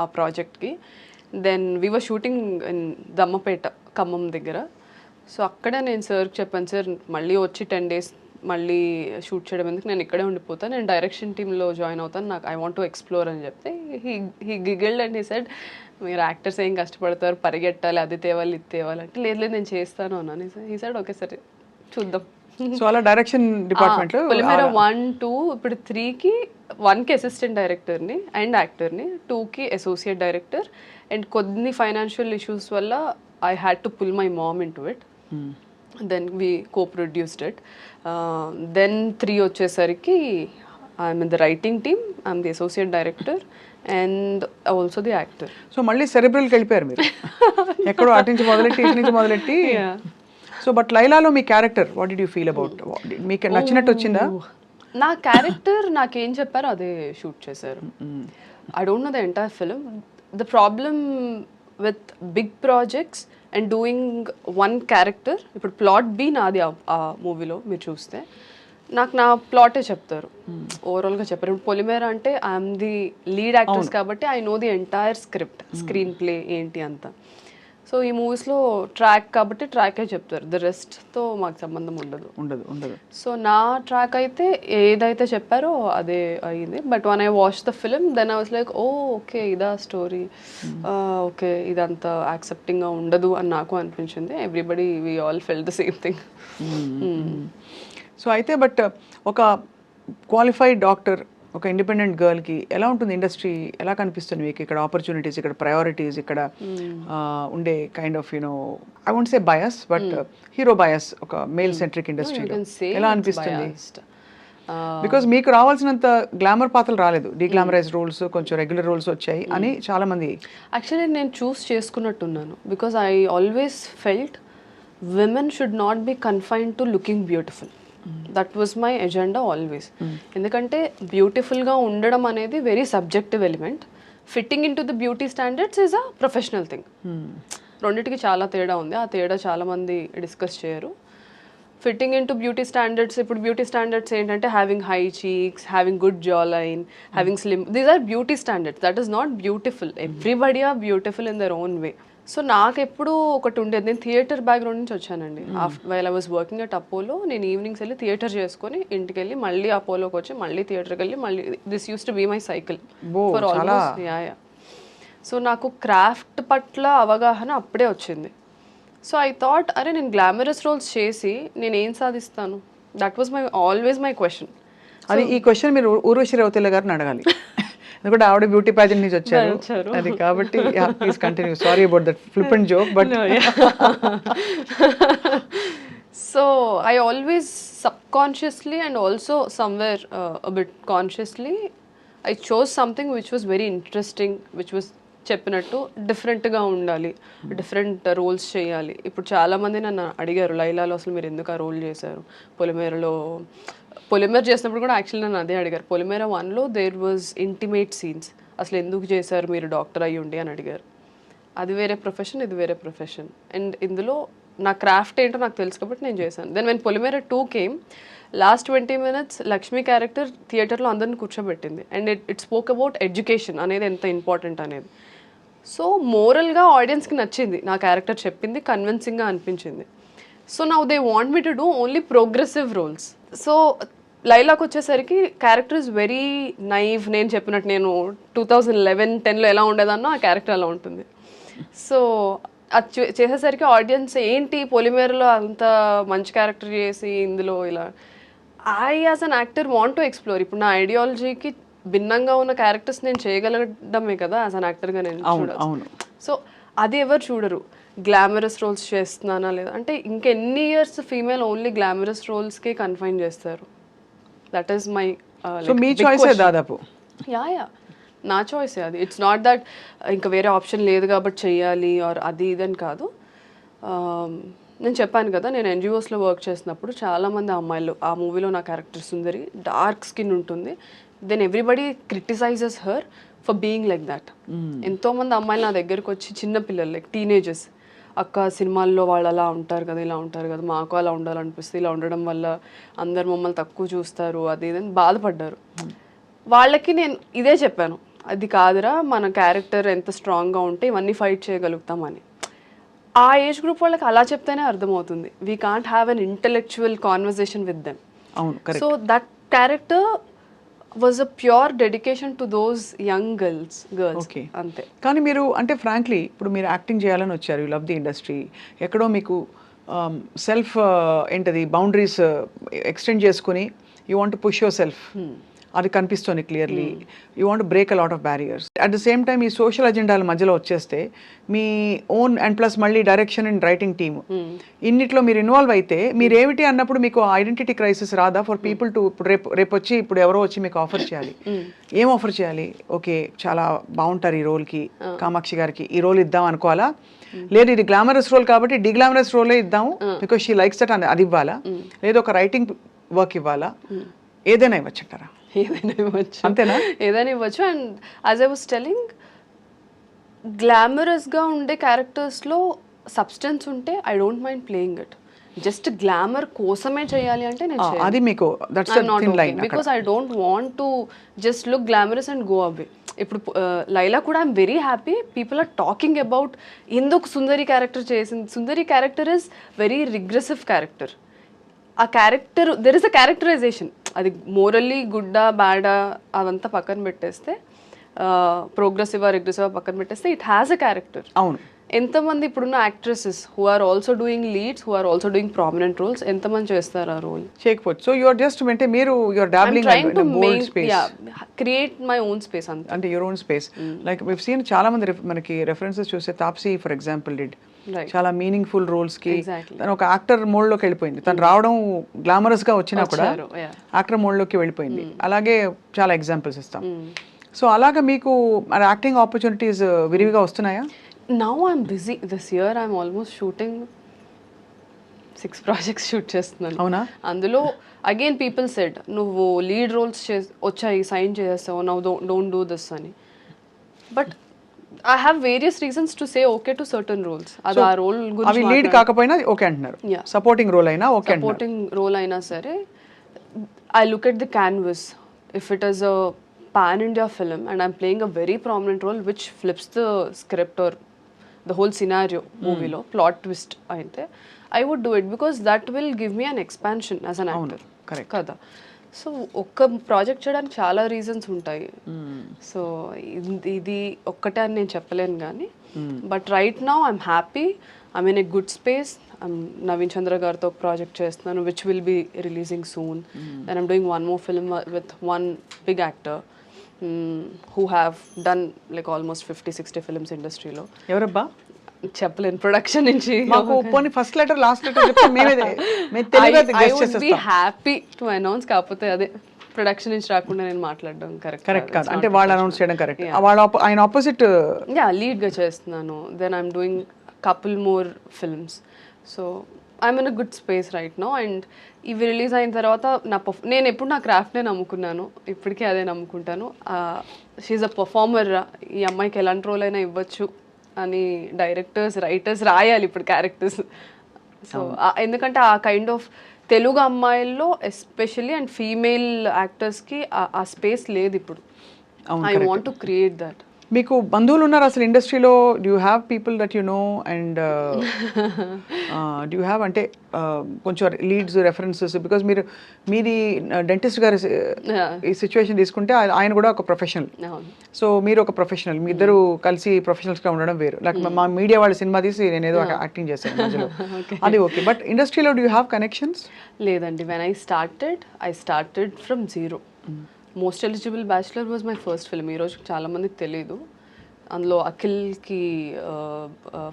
ఆ ప్రాజెక్ట్కి. Then we were shooting in Dammapeta, Khammam దగ్గర. సో అక్కడ నేను సార్కి చెప్పాను, సార్ మళ్ళీ వచ్చి 10 days మళ్ళీ షూట్ చేయడం ఎందుకు, నేను ఇక్కడే ఉండిపోతాను, నేను డైరెక్షన్ టీంలో జాయిన్ అవుతాను, నాకు ఐ వాంట్ టు ఎక్స్ప్లోర్ అని చెప్తే హీ గిగిల్డ్ అండ్ హీ సెడ్, మీరు యాక్టర్స్ ఏం కష్టపడతారు, పరిగెట్టాలి, అది తేవాలి ఇది తేవాలి అంటే, లేదు లేదు నేను చేస్తాను అన్నాను. హీ సెడ్ ఓకే సరే చూద్దాం. సో అలా డైరెక్షన్ డిపార్ట్మెంట్లో పొలిమేర 1, 2 ఇప్పుడు 3కి 1కి అసిస్టెంట్ డైరెక్టర్ని అండ్ యాక్టర్ని, 2కి అసోసియేట్ డైరెక్టర్, అండ్ కొన్ని ఫైనాన్షియల్ ఇష్యూస్ వల్ల I had to pull my mom in to it. Then we co-produced it. Then 3 వచ్చేసరికి I'm in the writing team, I'm the associate director and also the actor. So మళ్ళీ సెరెబ్రల్కి వెళ్ళిపోయారు మీరు. ఎక్కడో అటు నుంచి మొదలెట్టి ఇటు నుంచి మొదలెట్టి. సో బట్ లైలాలో మీ character what did you feel about, మీకు నచ్చినట్టు వచ్చిందా? నా క్యారెక్టర్ నాకేం చెప్పారో అదే షూట్ చేశారు. I don't know the entire film. The problem with big projects and doing one character, ఇప్పుడు ప్లాట్ బి నాది ఆ మూవీలో మీరు చూస్తే, నాకు నా ప్లాటే చెప్తారు, ఓవరాల్గా చెప్పారు. ఇప్పుడు పొలిమేర అంటే ఐఎమ్ ది లీడ్ యాక్టర్స్ కాబట్టి I know the entire script, screen play ఏంటి అంతా. సో ఈ మూవీస్లో ట్రాక్ కాబట్టి ట్రాకే చెప్తారు, ద రెస్ట్తో మాకు సంబంధం ఉండదు. సో నా ట్రాక్ అయితే ఏదైతే చెప్పారో అదే అయింది. But when I watch the film then I was like, oh okay ఇదా స్టోరీ, ఓకే ఇదంతా యాక్సెప్టింగ్గా ఉండదు అని నాకు అనిపించింది. Everybody we all fell the same thing. So అయితే బట్ ఒక క్వాలిఫైడ్ డాక్టర్, ఒక ఇండిపెండెంట్ గర్ల్కి ఎలా ఉంటుంది ఇండస్ట్రీ, ఎలా కనిపిస్తుంది మీకు ఇక్కడ ఆపర్చునిటీస్, ఇక్కడ ప్రయారిటీస్, ఇక్కడ ఉండే kind of you know I won't say bias but hero bias, ఒక మేల్ సెంట్రిక్ ఇండస్ట్రీలో ఎలా అనిపిస్తుంది? బికాజ్ మీకు రావాల్సినంత గ్లామర్ పాత్రలు రాలేదు, డీగ్లామరైజ్ రోల్స్, కొంచెం రెగ్యులర్ రోల్స్ వచ్చాయి అని చాలా మంది. యాక్చువల్లీ నేను చూస్ చేసుకున్నట్టున్నాను, because I always felt women should not be confined to looking beautiful. That was my agenda always. ఎందుకంటే బ్యూటిఫుల్గా ఉండడం అనేది very subjective element. Fitting in to the beauty standards is a professional thing. రెండింటికి చాలా తేడా ఉంది. ఆ తేడా చాలామంది డిస్కస్ చేయరు. Fitting in to beauty standards, ఇప్పుడు బ్యూటీ స్టాండర్డ్స్ ఏంటంటే having high cheeks, having good jaw line, having slim, these are beauty standards. That is not beautiful. Everybody are beautiful in their own way. So నాకు ఎప్పుడు ఒకటి ఉండేది, నేను theatre background నుంచి వచ్చానండి. While I was working at Apollo, నేను evenings వెళ్ళి theatre చేసుకొని ఇంటికి వెళ్ళి మళ్ళీ అపోలోకి వచ్చి మళ్ళీ థియేటర్కి వెళ్ళి మళ్ళీ, this used to be my cycle for almost. Yeah. So నాకు క్రాఫ్ట్ పట్ల అవగాహన అప్పుడే వచ్చింది. సో ఐ థాట్, అరే నేను గ్లామరస్ రోల్స్ చేసి నేను ఏం సాధిస్తాను? That was my always my question. అది ఈ క్వశ్చన్ మీరు ఊర్వశి రౌతేలా గారిని అడగాలి, ఎందుకంటే ఆవిడ బ్యూటీ ప్యాజెంట్ నుంచి వచ్చారు అది కాబట్టి. Please continue. Sorry about that flippant joke but. So I always subconsciously and also somewhere a bit consciously I chose something which was very interesting, which was చెప్పినట్టు డిఫరెంట్గా ఉండాలి, డిఫరెంట్ రోల్స్ చేయాలి. ఇప్పుడు చాలామంది నన్ను అడిగారు, లైలాలో అసలు మీరు ఎందుకు ఆ రోల్ చేశారు, పొలిమేర చేసినప్పుడు కూడా యాక్చువల్లీ నన్ను అదే అడిగారు. పొలిమేర 1లో దేర్ వాజ్ ఇంటిమేట్ సీన్స్, అసలు ఎందుకు చేశారు మీరు డాక్టర్ అయ్యి ఉండి అని అడిగారు. అది వేరే ప్రొఫెషన్, ఇది వేరే ప్రొఫెషన్. అండ్ ఇందులో నా క్రాఫ్ట్ ఏంటో నాకు తెలుసు కాబట్టి నేను చేశాను. Then when Polimera 2 came, last 20 minutes Lakshmi character థియేటర్లో అందరిని కూర్చోబెట్టింది. And it spoke about education అనేది ఎంత ఇంపార్టెంట్ అనేది. సో మోరల్గా ఆడియన్స్కి నచ్చింది నా క్యారెక్టర్, చెప్పింది కన్విన్సింగ్గా అనిపించింది. So now they want me to do only progressive roles. So లైలాకి వచ్చేసరికి క్యారెక్టర్ ఇస్ వెరీ నైవ్. నేను చెప్పినట్టు నేను 2011-10లో ఎలా ఉండేదన్నో ఆ క్యారెక్టర్ అలా ఉంటుంది. సో అది చేసేసరికి ఆడియన్స్ ఏంటి పొలిమేరలో అంత మంచి క్యారెక్టర్ చేసి ఇందులో ఇలా, I as an actor want to explore. ఇప్పుడు నా ఐడియాలజీకి భిన్నంగా ఉన్న క్యారెక్టర్స్ నేను చేయగలగడమే కదా యాజ్ అన్ యాక్టర్గా నేను చూడాలి. సో అది ఎవరు చూడరు. గ్లామరస్ రోల్స్ చేస్తున్నానా లేదా అంటే, ఇంకెన్ని ఇయర్స్ ఫీమేల్ ఓన్లీ గ్లామరస్ రోల్స్కే కన్ఫైన్ చేస్తారు. That is my me choice దాదాపు. యా నా చాయిస్ అది. ఇట్స్ నాట్ దట్ ఇంకా వేరే ఆప్షన్ లేదు కాబట్టి చెయ్యాలి ఆర్ అది ఇదని కాదు. నేను చెప్పాను కదా, నేను ఎన్జిఓస్లో వర్క్ చేసినప్పుడు చాలామంది అమ్మాయిలు, ఆ మూవీలో నా క్యారెక్టర్ సుందరి డార్క్ స్కిన్ ఉంటుంది, then everybody criticises her for being like that. ఎంతోమంది అమ్మాయిలు నా దగ్గరకు వచ్చి, చిన్న పిల్లలు లైక్ టీనేజర్స్, అక్క సినిమాల్లో వాళ్ళు అలా ఉంటారు కదా, ఇలా ఉంటారు కదా, మాకు అలా ఉండాలనిపిస్తుంది, ఇలా ఉండడం వల్ల అందరు మమ్మల్ని తక్కువ చూస్తారు, అది ఇదని బాధపడ్డారు. వాళ్ళకి నేను ఇదే చెప్పాను, అది కాదురా, మన క్యారెక్టర్ ఎంత స్ట్రాంగ్గా ఉంటే ఇవన్నీ ఫైట్ చేయగలుగుతామని. ఆ ఏజ్ గ్రూప్ వాళ్ళకి అలా చెప్తేనే అర్థమవుతుంది. We can't have an intellectual conversation with them. అవును, so that character was a pure dedication to those young girls. Okay, అంతే. కానీ మీరు అంటే ఫ్రాంక్లీ ఇప్పుడు మీరు యాక్టింగ్ చేయాలని వచ్చారు, యూ లవ్ ది ఇండస్ట్రీ, ఎక్కడో మీకు సెల్ఫ్ ఏంటది బౌండరీస్ ఎక్స్టెండ్ చేసుకుని you want push your self, అది కనిపిస్తుంది clearly. You want break a lot of barriers. At the same time ఈ సోషల్ అజెండాల మధ్యలో వచ్చేస్తే మీ ఓన్ అండ్ ప్లస్ మళ్ళీ డైరెక్షన్ అండ్ రైటింగ్ టీమ్, ఇన్నిట్లో మీరు ఇన్వాల్వ్ అయితే మీరు ఏమిటి అన్నప్పుడు మీకు ఐడెంటిటీ క్రైసిస్ రాదా ఫర్ పీపుల్ టు, ఇప్పుడు రేపు వచ్చి ఇప్పుడు ఎవరో వచ్చి మీకు ఆఫర్ చేయాలి, ఏం ఆఫర్ చేయాలి? ఓకే, చాలా బాగుంటారు ఈ రోల్కి, కామాక్షి గారికి ఈ రోల్ ఇద్దాం అనుకోవాలా? లేదు ఇది గ్లామరస్ రోల్ కాబట్టి డిగ్లామరస్ రోలే ఇద్దాము బికాస్ షీ లైక్స్ దట్, అది ఇవ్వాలా? లేదు ఒక రైటింగ్ వర్క్ ఇవ్వాలా? ఏదైనా ఇవ్వచ్చంటారా? ఏదైనా ఇవ్వచ్చు, అంతేనా? ఏదైనా ఇవ్వచ్చు. And as I was telling, గ్లామరస్గా ఉండే క్యారెక్టర్స్లో సబ్స్టెన్స్ ఉంటే I don't mind playing it. Just glamour కోసమే చేయాలి అంటే నేను అది మీకు that's the thin line, because I don't want to just look glamorous and go away. ఇప్పుడు లైలా కూడా I'm very happy people are talking about ఎందుకు సుందరి క్యారెక్టర్ చేసింది. Sundari character is very regressive character. ఆ character, there is a characterisation. అది morally గుడ్డా బ్యాడా అదంతా పక్కన పెట్టేస్తే, ప్రోగ్రెసివా రిగ్రెసివా పక్కన పెట్టేస్తే, ఇట్ హ్యాస్ అ క్యారెక్టర్. అవును. ఎంతమంది ఇప్పుడున్న actresses who are also doing leads, who are also doing prominent roles, ఎంతమంది చేస్తారు ఆ రోల్? చేయకపోవచ్చు. సో యు ఆర్ జస్ట్ అంటే మీరు you are dabbling in a bold space, create my own space అంటే your own space. Like we seen చాలా మంది మనకి రెఫరెన్సెస్ చూస్తే, తాప్సీ ఫర్ ఎగ్జాంపుల్ డిడ్ చాలా మీనింగ్ఫుల్ రోల్స్ కి తను ఒక యాక్టర్ మోడ్ లోకి వెళ్ళిపోయింది. తను రావడం గ్లామరస్ గా వచ్చినా కూడా యాక్టర్ మోడ్ లోకి వెళ్ళిపోయింది. అలాగే చాలా ఎగ్జాంపుల్స్ ఇస్తాం. సో అలాగా మీకు యాక్టింగ్ ఆపర్చునిటీస్ విరివిగా వస్తున్నాయా? Now I'm busy. This year I'm almost shooting 6 projects shoot చేస్తున్నాను. అవునా? అందులో అగైన్ పీపుల్ సెడ్ నువ్వు లీడ్ రోల్స్ వచ్చాయి, సైన్ చేస్తావు, నౌ డోంట్ డూ దిస్ అని. But I have various reasons to say okay to certain roles. అది ఆ role గురించి లీడ్ కాకపోయినా ఓకే అంటున్నారు, సపోర్టింగ్ రోల్ అయినా ఓకే, సపోర్టింగ్ రోల్ అయినా సరే I look at the canvas. If it is a pan India film and I'm playing a very prominent role which flips the script or the whole scenario movie lo plot twist ainte, I would do it because that will give me an expansion as an actor. Correct kada. So ఒక్క project చేయడానికి చాలా reasons ఉంటాయి. So ఇది ఒక్కటే అని నేను చెప్పలేను కానీ, but right now I'm happy, I'm in a good space. Naveen Chandra గారితో ఒక ప్రాజెక్ట్ చేస్తున్నాను which will be releasing soon. Then I'm doing one more film with one big actor who have done like almost 50-60 films ఇండస్ట్రీలో. ఎవరబ్బా? చెప్పలేను, production నుంచి. మాకు పోనీ first letter last letter చెప్తే మేము తెలుగుగా గెస్ చేసేస్తాం. I would be happy to announce, కాకపోతే అదే ప్రొడక్షన్ నుంచి రాకుండా నేను మాట్లాడడం కరెక్ట్ కాదు. అంటే వాళ్ళు అనౌన్స్ చేయడం కరెక్ట్. ఆయన ఆపోజిట్ లీడ్ గా చేస్తున్నాను. Then I'm doing couple more films. So I'm in a good space right now. And ఇవి రిలీజ్ అయిన తర్వాత నేను ఎప్పుడు నా క్రాఫ్ట్నే నమ్ముకున్నాను, ఇప్పటికీ అదే నమ్ముకుంటాను. షీఈ్ అ పర్ఫార్మర్, ఈ అమ్మాయికి ఎలాంటి రోల్ అయినా ఇవ్వచ్చు అని డైరెక్టర్స్ రైటర్స్ రాయాలి ఇప్పుడు క్యారెక్టర్స్. సో ఎందుకంటే ఆ కైండ్ ఆఫ్ తెలుగు అమ్మాయిల్లో ఎస్పెషల్లీ అండ్ ఫీమేల్ యాక్టర్స్కి ఆ స్పేస్ లేదు ఇప్పుడు. I want to create that. మీకు బంధువులు ఉన్నారు అసలు ఇండస్ట్రీలో? Do you have people that you know and do you have అంటే కొంచెం లీడ్స్ రెఫరెన్సెస్? బికాజ్ మీది డెంటిస్ట్ గారి ఈ సిచ్యువేషన్ తీసుకుంటే ఆయన కూడా ఒక ప్రొఫెషనల్, సో మీరు ఒక ప్రొఫెషనల్, మీ ఇద్దరు కలిసి ప్రొఫెషనల్స్గా ఉండడం వేరు. లైక్ మా మీడియా వాళ్ళ సినిమా తీసి నేను ఏదో యాక్టింగ్ చేశాను మధ్యలో, అది ఓకే. బట్ ఇండస్ట్రీలో డూ యూ హ్యావ్ కనెక్షన్స్? లేదండి. When I started from zero. Most eligible bachelor was my first film. ఈరోజు చాలామందికి తెలీదు. అందులో అఖిల్కి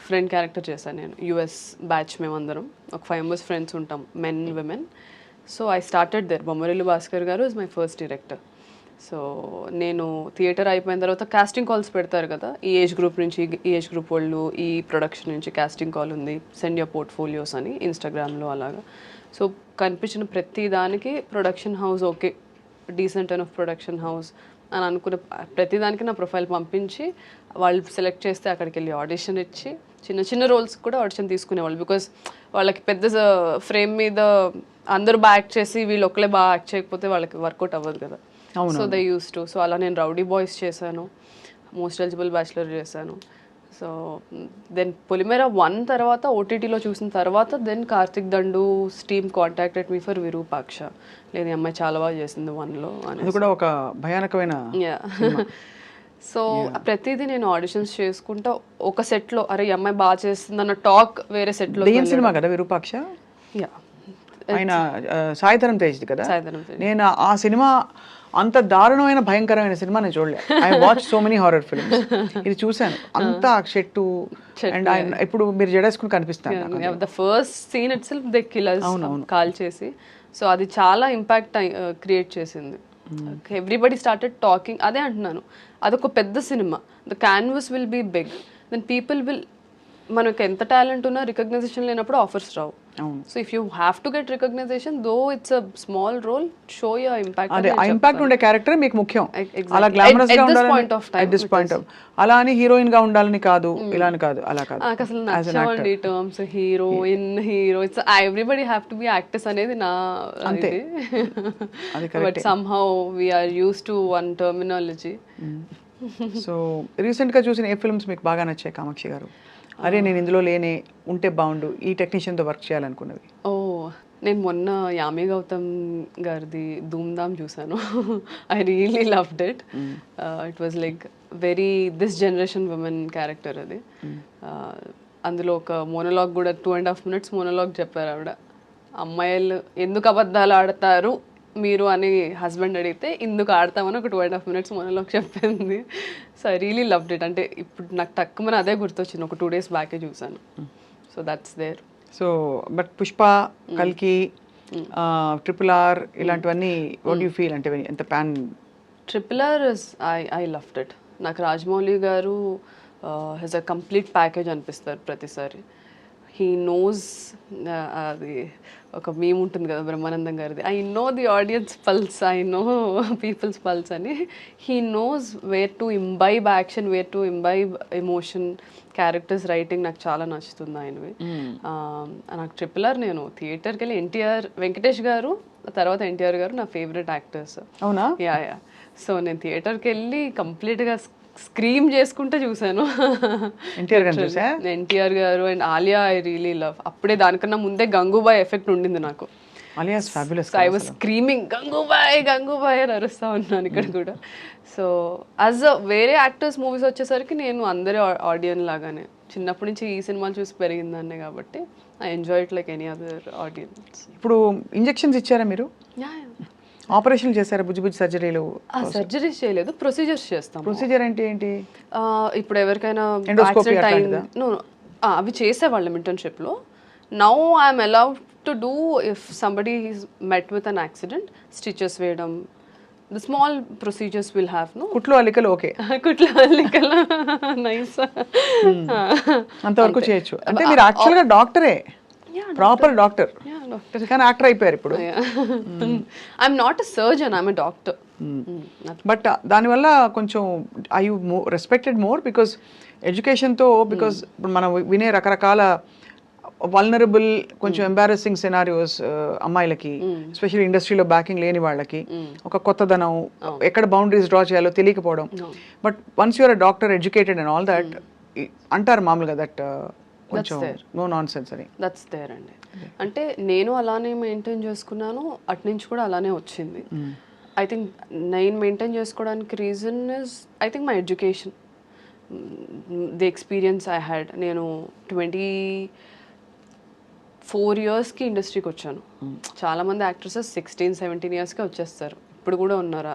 ఫ్రెండ్ క్యారెక్టర్ చేశాను నేను. యుఎస్ బ్యాచ్ మేమందరం ఒక 5 members ఫ్రెండ్స్ ఉంటాం, men women. So I started there. Bommarillu Bhaskar garu is my first director. So నేను థియేటర్ అయిపోయిన తర్వాత కాస్టింగ్ కాల్స్ పెడతారు కదా, ఈ ఏజ్ గ్రూప్ నుంచి ఈ ఏజ్ గ్రూప్ వాళ్ళు, ఈ ప్రొడక్షన్ నుంచి కాస్టింగ్ కాల్ ఉంది, సెండ్ యువర్ పోర్ట్ఫోలియోస్ అని ఇన్స్టాగ్రామ్లో అలాగా. సో కనిపించిన ప్రతి దానికి production house okay, decent and of production house అని అనుకున్న ప్రతిదానికి నా ప్రొఫైల్ పంపించి వాళ్ళు సెలెక్ట్ చేస్తే అక్కడికి వెళ్ళి ఆడిషన్ ఇచ్చి చిన్న చిన్న రోల్స్ కూడా ఆడిషన్ తీసుకునేవాళ్ళు. బికాజ్ వాళ్ళకి పెద్ద ఫ్రేమ్ మీద అందరూ బాగా యాక్ట్ చేసి వీళ్ళు ఒక్కలే బాగా యాక్ట్ చేయకపోతే వాళ్ళకి వర్కౌట్ అవ్వదు కదా. So they use to. So అలా నేను రౌడీ బాయ్స్ చేశాను, మోస్ట్ ఎలిజిబుల్ బ్యాచులర్ చేశాను. సో దెన్ పొలిమేర 1 తర్వాత ఓటీటీలో చూసిన తర్వాత then Karthik Dandu team contacted me for Virupaksha. లేదు ఈ అమ్మాయి చాలా బాగా చేసింది 1లో అని. అది కూడా ఒక భయానకమైన సో ప్రతిదీ నేను ఆడిషన్స్ చేసుకుంటా ఒక సెట్లో అరే ఈ అమ్మాయి బాగా చేస్తుంది అన్న టాక్ వేరే సెట్లో. దెయ్యం సినిమా కదా విరూపాక్ష, ఆయన సాయిధరం తేజ్ది కదా. నేను ఆ సినిమా అంత దారుణమైన భయంకరమైన సినిమా నేను చూడలేదు. I watch so many horror films, ఇది చూశాను. అంతా చెట్టు అండ్ ఆయన ఇప్పుడు మీరు జడేసుకుని కనిపిస్తాను. The first scene itself they killers call చేసి, సో అది చాలా ఇంపాక్ట్ క్రియేట్ చేసింది. Everybody started talking. అదే అంటున్నాను, అదొక పెద్ద cinema, the canvas will be big, then people will, మనకు ఎంత టాలెంట్ ఉన్నా రికగ్నైజేషన్ లేనప్పుడు ఆఫర్స్ రావు. So if you have to get recognition though it's a small role, show your impact. అదే ఆ ఇంపాక్ట్ ఉండే క్యారెక్టర్ మీకు ముఖ్యం. అలా గ్లామరస్ గా ఉండాలని, దిస్ పాయింట్ అలా అని హీరోయిన్ గా ఉండాలని కాదు, ఇలా అని కాదు, అలా కాదు. అసలు నచ్చవండి terms heroine, hero, it's everybody have to be actors అనేది నా అంతే. But somehow we are used to one terminology. So recent గా చూసిన ఏ ఫిల్మ్స్ మీకు బాగా నచ్చాయి కామాక్షి గారు? అరే నేను ఇందులో లేనే ఉంటే బాగుండు, ఈ టెక్నీషియన్తో వర్క్ చేయాలనుకున్నవి? నేను మొన్న యామి గౌతమ్ గారిది ధూమ్ధామ్ చూసాను. I really loved it. It was like very this generation women character అది. అందులో ఒక మోనోలాగ్ కూడా 2.5 minutes మోనోలాగ్ చెప్పారు ఆవిడ. అమ్మాయిలు ఎందుకు అబద్ధాలు ఆడతారు మీరు అని హస్బెండ్ అడిగితే ఇందుకు ఆడతామని ఒక 2.5 minutes మోనోలాగ్ చెప్పింది. So I really loved it. అంటే ఇప్పుడు నాకు తక్కువ అదే గుర్తొచ్చింది, ఒక 2 days బ్యాకే చూసాను. So that's there. So but Pushpa, కల్కి, RRR ఇలాంటివన్నీ వాట్ యూ ఫీల్? అంటే ఎంత pan? RRR I loved it. నాకు రాజమౌళి గారు హెస్ అ కంప్లీట్ ప్యాకేజ్ అనిపిస్తారు ప్రతిసారి. హీ నోస్, అది ఒక మీమ్ ఉంటుంది కదా బ్రహ్మానందం గారిది, I know the audience pulse, I know peoples pulse అని. He knows where to imbibe action, where to imbibe emotion. Characters writing నాకు చాలా నచ్చుతుంది ఆయనవి. నాకు RRR నేను థియేటర్కి వెళ్ళి ఎన్టీఆర్, వెంకటేష్ గారు తర్వాత ఎన్టీఆర్ గారు నా ఫేవరెట్ యాక్టర్స్. అవునా? యా. సో నేను థియేటర్కి వెళ్ళి కంప్లీట్గా స్క్రీమ్ చేసుకుంటే చూసాను. ఎన్టీఆర్ గారు and Alia I really love. అప్పుడే దానికన్నా ముందే గంగూబాయ్ ఎఫెక్ట్ ఉండింది నాకు. I was screaming Gangubai Gangubai అని అరుస్తా ఉన్నాను ఇక్కడ కూడా. సో యాజ్ అ వేరే యాక్టర్స్ మూవీస్ వచ్చేసరికి నేను అందరి ఆడియన్స్ లాగానే చిన్నప్పటి నుంచి ఈ సినిమాలు చూసి పెరిగిందాన్నే కాబట్టి I enjoy it like any other audience. ఇప్పుడు ఇంజెక్షన్స్ ఇచ్చారా మీరు? ఆపరేషన్ చేశారా? బుజ్జి బుజ్జి సర్జరీలు? సర్జరీస్ చేయలేదు, ప్రొసీజర్స్ చేస్తాం. ప్రొసీజర్ అంటే ఏంటి? ఇప్పుడు ఎవరికైనా యాక్సిడెంట్ అయింది, అవి చేసేవాళ్ళం ఇంటర్న్షిప్లో. Now I'm allowed to do if somebody is met with an accident, stitches వేయడం, the small procedures will have. No కుట్లు అల్లికలు ఓకే, కుట్లు అల్లికలు నైస్, అంతవరకు చేయొచ్చు. అంటే మీరు యాక్చువల్గా డాక్టరే, ప్రాపర్ డాక్టర్, కానీ యాక్టర్ అయిపోయారు ఇప్పుడు. I'm not a surgeon, I'm a doctor. But దానివల్ల కొంచెం I you respected more because ఎడ్యుకేషన్తో, బికాస్ ఇప్పుడు మనం వినే రకరకాల వల్నరబుల్, కొంచెం ఎంబారసింగ్ సినారియోస్ అమ్మాయిలకి, ఎస్పెషల్లీ ఇండస్ట్రీలో బ్యాకింగ్ లేని వాళ్ళకి, ఒక కొత్తదనం, ఎక్కడ బౌండరీస్ డ్రా చేయాలో తెలియకపోవడం. But once you're a doctor, educated and all that, అంటారు మామూలుగా దట్ కొంచెం నో నాన్ సెన్స్ అని. దట్స్ దేర్ అండి. అంటే నేను అలానే మెయింటైన్ చేసుకున్నాను, అటు నుంచి కూడా అలానే వచ్చింది. ఐ థింక్ నేను మెయింటైన్ చేసుకోవడానికి reason is I think my education, the experience I had. నేను 24 yearsకి ఇండస్ట్రీకి వచ్చాను. చాలామంది యాక్ట్రెసెస్ 16-17 yearsకే వచ్చేస్తారు. ఇప్పుడు కూడా ఉన్నారా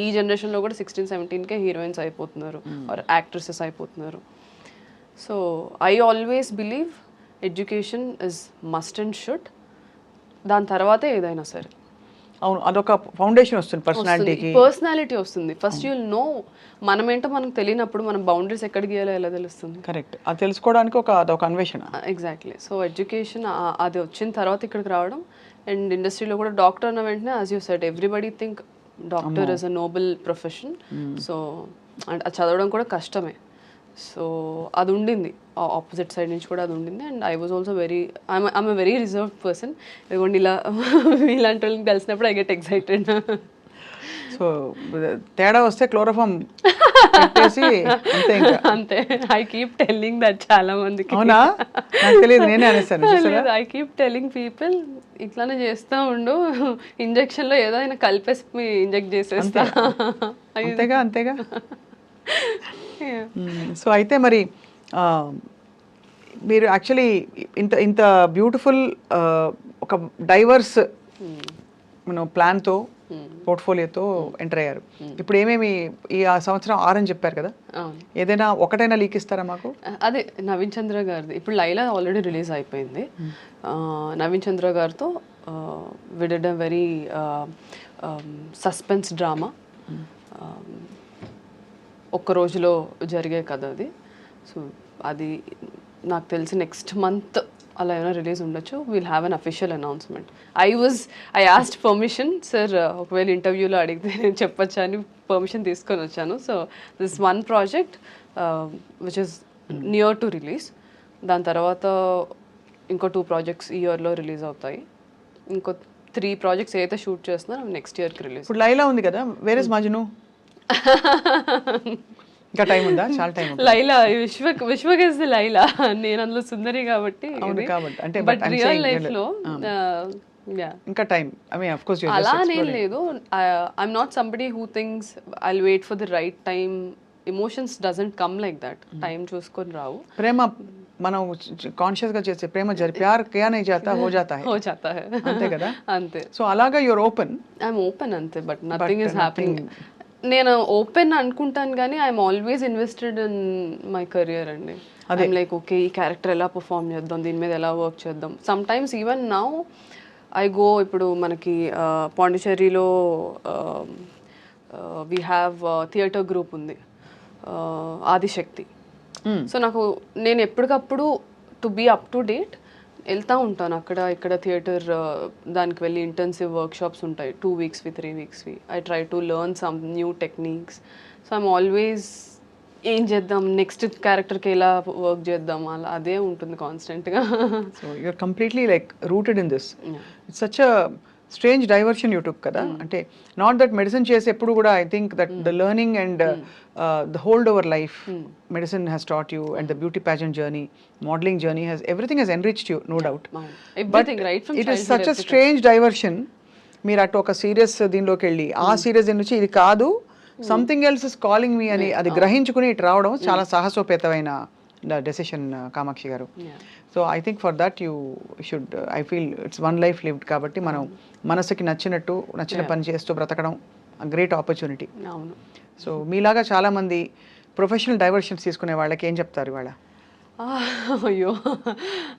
ఈ జనరేషన్లో కూడా 16-17కే హీరోయిన్స్ అయిపోతున్నారు, ఆర్ యాక్ట్రెసెస్ అయిపోతున్నారు. So I always believe education is must and should, దాని తర్వాతే ఏదైనా సరే. అవును, అదొక ఫౌండేషన్ వస్తుంది పర్సనాలిటీకి. పర్సనాలిటీ వస్తుంది. ఫస్ట్ యుల్ నో మనమేంటో మనకు తెలియనప్పుడు మనం బౌండరీస్ ఎక్కడ గీయాలో ఎలా తెలుస్తుంది. కరెక్ట్, అది తెలుసుకోవడానికి అదొక అన్వేషణ. ఎగ్జాక్ట్లీ. సో ఎడ్యుకేషన్ అది వచ్చిన తర్వాత ఇక్కడికి రావడం, అండ్ ఇండస్ట్రీలో కూడా డాక్టర్ అన్న వెంటనే as you said everybody think doctor is a Nobel profession. So and అది చదవడం కూడా కష్టమే. సో అది ఉండింది, ఆపోజిట్ సైడ్ నుంచి కూడా అది ఉండింది. And I was also I'm very reserved person. ఇదిగోండి ఇలా ఇలాంటి వాళ్ళని కలిసినప్పుడు ఐ గెట్ ఎక్సైటెడ్. సో తేడా వస్తే క్లోరోఫామ్ పెట్టేసి అంతే ఇంకా. అంతే. ఐ కీప్ టెల్లింగ్ దట్ చాలా మందికి. అవునా, నాకు తెలియదు, నేనే అనేసాను. ఐ కీప్ టెల్లింగ్ పీపుల్ ఇట్లానే చేస్తూ ఉండు, ఇంజెక్షన్ లో ఏదో అయినా కలిపేసి ఇంజెక్ట్ చేసేస్తా. అంతేగా అంతేగా. సో అయితే మరి మీరు యాక్చువల్లీ ఇంత ఇంత బ్యూటిఫుల్ ఒక డైవర్స్ ప్లాన్తో పోర్ట్ఫోలియోతో ఎంటర్ అయ్యారు. ఇప్పుడు ఏమేమి ఈ సంవత్సరం 6 అని చెప్పారు కదా, ఏదైనా ఒకటైనా లీక్ ఇస్తారా మాకు? అదే నవీన్ చంద్ర గారిది ఇప్పుడు లైలా ఆల్రెడీ రిలీజ్ అయిపోయింది. నవీన్ చంద్ర గారితో we did a very suspense drama. ఒక్క రోజులో జరిగే కథ అది. సో అది నాకు తెలిసి నెక్స్ట్ మంత్ అలా ఏమైనా రిలీజ్ ఉండొచ్చు. Will have an official announcement. I asked permission, sir ఒకవేళ ఇంటర్వ్యూలో అడిగితే నేను చెప్పొచ్చా అని పర్మిషన్ తీసుకొని వచ్చాను. So this one project which is near to release. దాని తర్వాత ఇంకో 2 ప్రాజెక్ట్స్ ఈ ఇయర్లో రిలీజ్ అవుతాయి. ఇంకో 3 ప్రాజెక్ట్స్ ఏదైతే షూట్ చేస్తున్నారో నెక్స్ట్ ఇయర్కి రిలీజ్. ఇప్పుడు లైలా ఉంది కదా, వేర్ ఇస్ మజ్ను? ఇంకా టైం ఉందా? చాలా time. Laila Vishwak is the Laila, నేను అందులో సుందరి కాబట్టి. అంటే బట్ రియల్ లైఫ్ లో ఇంకా time, I mean of course అలా నేను లేదు. I'm not somebody who things I will wait for the right time. Emotions doesn't come like that. Time చూసుకొని రావు. ప్రేమ మనం కాన్షియస్ గా చేసే ప్రేమ ప్యార్ కియా నహీ జాతా హో జాతా హై అంతే కదా. అంతే. సో అలాగా యూర్ ఓపెన్. ఐఎమ్ ఓపెన్ అంతే, బట్ నథింగ్ ఇస్ హ్యాపెనింగ్. నేను ఓపెన్ అనుకుంటాను కానీ I'm always invested in my career అండి. ఐఎమ్ లైక్ ఓకే ఈ క్యారెక్టర్ ఎలా పర్ఫామ్ చేద్దాం, దీని మీద ఎలా వర్క్ చేద్దాం. Sometimes even now I go, ఇప్పుడు మనకి పాండిచేరిలో వీ హ్యావ్ థియేటర్ గ్రూప్ ఉంది, ఆదిశక్తి. సో నేను ఎప్పటికప్పుడు to be up to date వెళ్తూ ఉంటాను. ఇక్కడ థియేటర్ దానికి వెళ్ళి ఇంటెన్సివ్ వర్క్షాప్స్ ఉంటాయి 2 weeksవి 3 weeksవి. I try to learn some new techniques. So I'm always ఏం చేద్దాం, నెక్స్ట్ క్యారెక్టర్కి ఎలా వర్క్ చేద్దాం, అలా అదే ఉంటుంది కాన్స్టెంట్గా. So you're completely like rooted in this. It's such a strange diversion you took కదా. అంటే నాట్ దట్ మెడిసిన్ చేసి ఎప్పుడు కూడా I think that the learning and the hold over life medicine has taught you and the beauty pageant journey, modelling journey has everything has enriched you, no doubt. But it is such a strange diversion. మీరు అటు ఒక serious దీనిలోకి వెళ్ళి ఆ serious నుంచి ఇది కాదు, something else is calling మీ అని అది గ్రహించుకుని ఇటు రావడం చాలా సాహసోపేతమైన డెసిషన్ కామాక్షి గారు. So I think for that you should, I feel it's one life lived కాబట్టి మనం మనసుకి నచ్చిన పని చేస్తూ బ్రతకడం గ్రేట్ ఆపర్చునిటీ. సో మీలాగా చాలామంది ప్రొఫెషనల్ డైవర్షన్స్ తీసుకునే వాళ్ళకి ఏం చెప్తారు ఇవాళ? అయ్యో,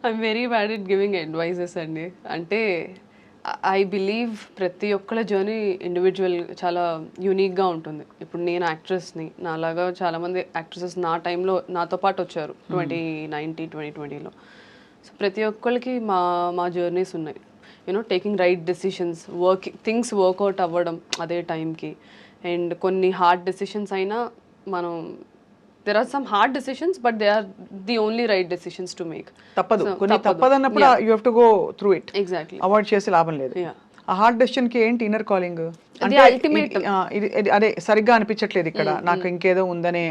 I'm very bad at giving advices అండి. అంటే ఐ బిలీవ్ ప్రతి ఒక్కళ్ళ జర్నీ ఇండివిజువల్ చాలా యూనిక్గా ఉంటుంది. ఇప్పుడు నేను యాక్ట్రెస్ని, నాలాగా చాలామంది యాక్ట్రెసెస్ నా టైంలో నాతో పాటు వచ్చారు 2020లో. సో ప్రతి ఒక్కరికి మా జర్నీస్ ఉన్నాయి. You know taking right decisions, things workout అవ్వడం అదే టైంకి. అండ్ కొన్ని హార్డ్ డెసిషన్స్ అయినా మనం there are some hard decisions but they are the only right decisions to make. తప్పదు, కొన్ని తప్పదన్నప్పుడు you have to go through it. Exactly. Avoid చేసి లాభం లేదు. ఆ హార్డ్ డెసిషన్ కి ఏంటి ఇన్నర్ కాలింగ్ అంటే అదే సరిగ్గా అనిపించట్లేదు ఇక్కడ, నాకు ఇంకేదో ఉందనే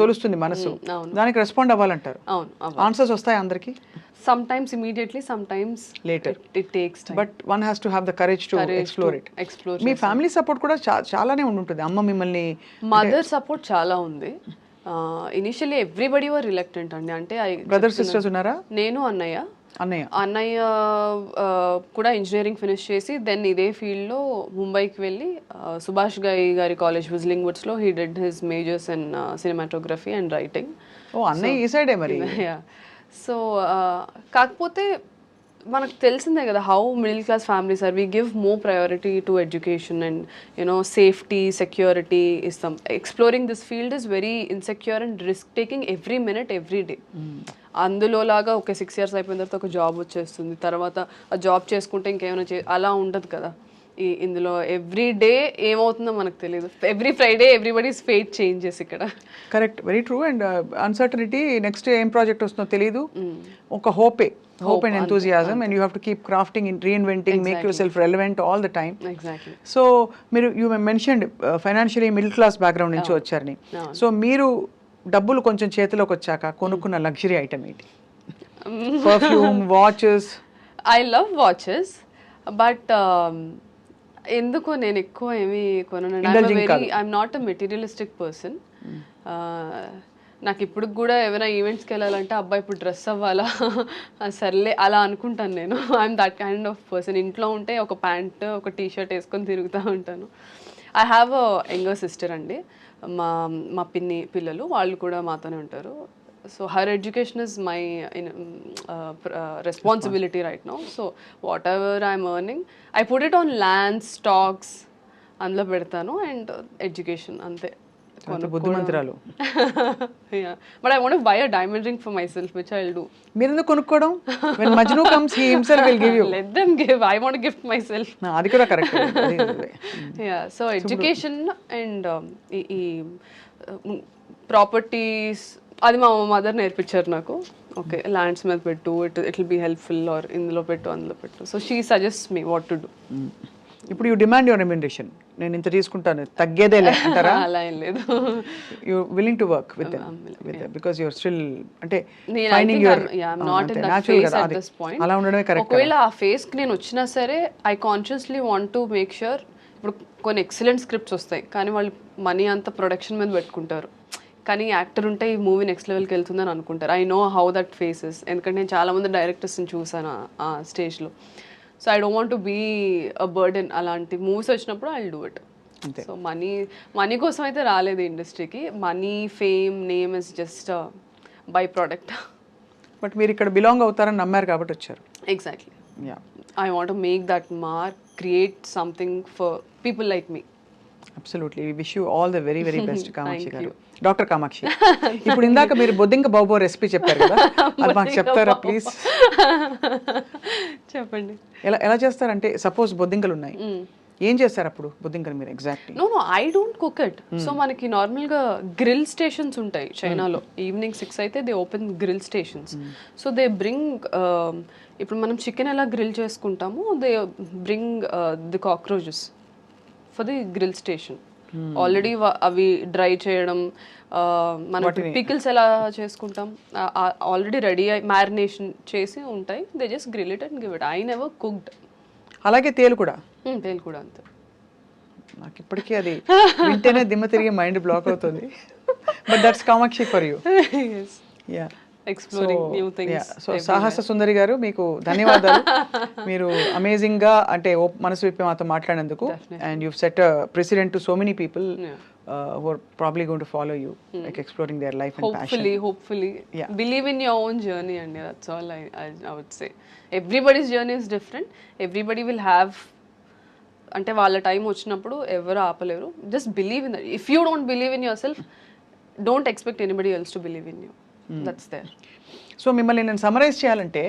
తోలుస్తుంది మనసు, దానికి రెస్పాండ్ అవ్వాలంటారు. ఆన్సర్స్ వస్తాయి అందరికి, sometimes immediately, sometimes later. It takes time, but one has to have the courage to explore. Me family support కూడా చాలానే ఉంటుంది. అమ్మ మిమ్మల్ని మదర్ సపోర్ట్ చాలా ఉంది. ఇనిషియల్లీ ఎవ్రీబడి వర్ రిలక్టెంట్ అండి. అంటే బ్రదర్ సిస్టర్స్ ఉన్నారా? నేను అన్నయ్య కూడా ఇంజనీరింగ్ ఫినిష్ చేసి దెన్ ఇదే ఫీల్డ్లో ముంబైకి వెళ్ళి సుభాష్ గారి కాలేజ్ విజిలింగ్ వుడ్స్లో he did his majors in cinematography and writing. ఓ అన్నయ్య ఈ సైడే మరి. సో కాకపోతే మనకు తెలిసిందే కదా how middle class families are we give more priority to education and you know safety security ఇస్తాం. Exploring this field is very insecure and risk taking every minute every day. అందులో లాగా ఒక 6 years అయిపోయిన తర్వాత ఒక జాబ్ వచ్చేస్తుంది, తర్వాత ఆ జాబ్ చేసుకుంటే ఇంకేమైనా అలా ఉండదు కదా. ఇందులో ఎవ్రీ డే ఏమవుతుందో మనకు తెలియదు. Every Friday everybody's fate changes ఇక్కడ. Correct, very true. And uncertainty, next ఏం ప్రాజెక్ట్ వస్తుందో తెలియదు, ఒక hope and enthusiasm, and you have to keep crafting, reinventing, make yourself relevant all the time. Exactly. So మీరు you mentioned financially middle class background నుంచి వచ్చారని. సో మీరు డబ్బులు కొంచెం చేతిలోకి వచ్చాక కొనుక్కున్న లగ్జరీ ఐటమ్ ఏంటి? Perfume, watches? I love watches, but ఎందుకో నేను ఎక్కువ ఏమి కొనను. I'm not a materialistic person. నాకు ఇప్పుడు కూడా ఏమైనా ఈవెంట్స్కి వెళ్ళాలంటే అబ్బాయి ఇప్పుడు డ్రెస్ అవ్వాలా సర్లే అలా అనుకుంటాను నేను. I'm that kind of person. ఇంట్లో ఉంటే ఒక ప్యాంట్ ఒక టీ-షర్ట్ వేసుకొని తిరుగుతూ ఉంటాను. I have a younger sister అండి. మా పిన్ని పిల్లలు వాళ్ళు కూడా మాతోనే ఉంటారు. So her education is my responsibility right now. So whatever I'm earning, I put it on land, stocks, అందులో పెడతాను, అండ్ ఎడ్యుకేషన్ అంతే. బుద్ధిమంతురాలు. Yeah, but I want to buy a diamond ring for myself, which I'll do. మీరు ఎందుకు కొనుక్కోవడం? when Majnu comes, he himself will give you. Let them give. I want to gift myself. అది కూడా correct. Yeah, so education and ఈ properties అది మా mother నేర్పించారు నాకు. ఓకే, ల్యాండ్స్ మీద పెట్టు, it will be helpful, or ఇందులో పెట్టు అందులో పెట్టు. So she suggest me what to do. ఇప్పుడు యూ డిమాండ్ యువర్ రెమ్యునరేషన్, నేను ఇంత తీసుకుంటాను తగ్గేదేలే అంటారా? అలా ఏం లేదు. You willing to work with because you're still అంటే ఫైండింగ్ యువర్ న్యాచురల్ కదా, అది అలా ఉండడమే కరెక్ట్. ఒకవేళ ఆ ఫేస్కి నేను వచ్చినా సరే I consciously want to make sure. ఇప్పుడు కొన్ని ఎక్సలెంట్ స్క్రిప్ట్స్ వస్తాయి కానీ వాళ్ళు మనీ అంతా ప్రొడక్షన్ మీద పెట్టుకుంటారు, కానీ యాక్టర్ ఉంటే ఈ మూవీ నెక్స్ట్ లెవెల్కి వెళ్తుందని అనుకుంటారు. I know how that faces, ఎందుకంటే నేను చాలామంది డైరెక్టర్స్ని చూసాను ఆ స్టేజ్లో. So I don't want to be a burden. అలాంటి మూవీస్ వచ్చినప్పుడు I will do it. So money కోసం అయితే రాలేదు ఇండస్ట్రీకి. Money, fame, name is just by product. But మీరు ఇక్కడ బిలాంగ్ అవుతారని నమ్మారు కాబట్టి వచ్చారు. Exactly. I want to make that mark, create something for people like me. Absolutely, we wish you all the very very best Kamakshi గారు. Doctor Kamakshi, ఇప్పుడు ఇందాక మీరు బొద్దింక బాబో రెసిపీ చెప్పారు కదా, అది మాకు చెప్తారా ప్లీజ్? చెప్పండి. ఎలా చేస్తారంటే, సపోజ్ బొద్దింకలు ఉన్నాయి, ఏం చేస్తారు అప్పుడు బొద్దింకలు మీరు exactly? No I don't cook it. So మనకి నార్మల్గా గ్రిల్ స్టేషన్స్ ఉంటాయి చైనాలో. ఈవినింగ్ 6 అయితే they open grill stations. So they bring, ఇప్పుడు మనం చికెన్ ఎలా గ్రిల్ చేసుకుంటామో they bring the cockroaches for the grill station. Already అవి డ్రై చేయడం, మనం పికిల్స్ ఎలా చేసుకుంటాం ఆల్రెడీ రెడీ అయి మ్యారినేషన్ చేసి ఉంటాయి. They just grill it and give it. I never cooked. అలాగే తేలు కూడా అంతే. నాకు ఇప్పటికీ అది వింటేనే దిమ్మ తిరిగి మైండ్ బ్లాక్ అవుతుంది. But that's Kamakshi for you. Yeah, exploring new things. So సాహస సుందరి గారు, మీకు ధన్యవాదాలు. మీరు అమేజింగ్ గా అంటే మనసు విప్పి మాతో మాట్లాడినందుకు. And you set president to so many people who are probably going to follow you, like exploring their life and passion. Hopefully. Yeah. Believe in your own journey, and that's all I would say. Everybody's journey is different. Everybody will have, అంటే వాళ్ళ time వచ్చినప్పుడు ఎవరు ఆపలేరు. Just believe in that. If you don't believe in yourself, don't expect anybody else to believe in you. That's there. So మిమ్మల్ని నేను summarise చేయాలంటే,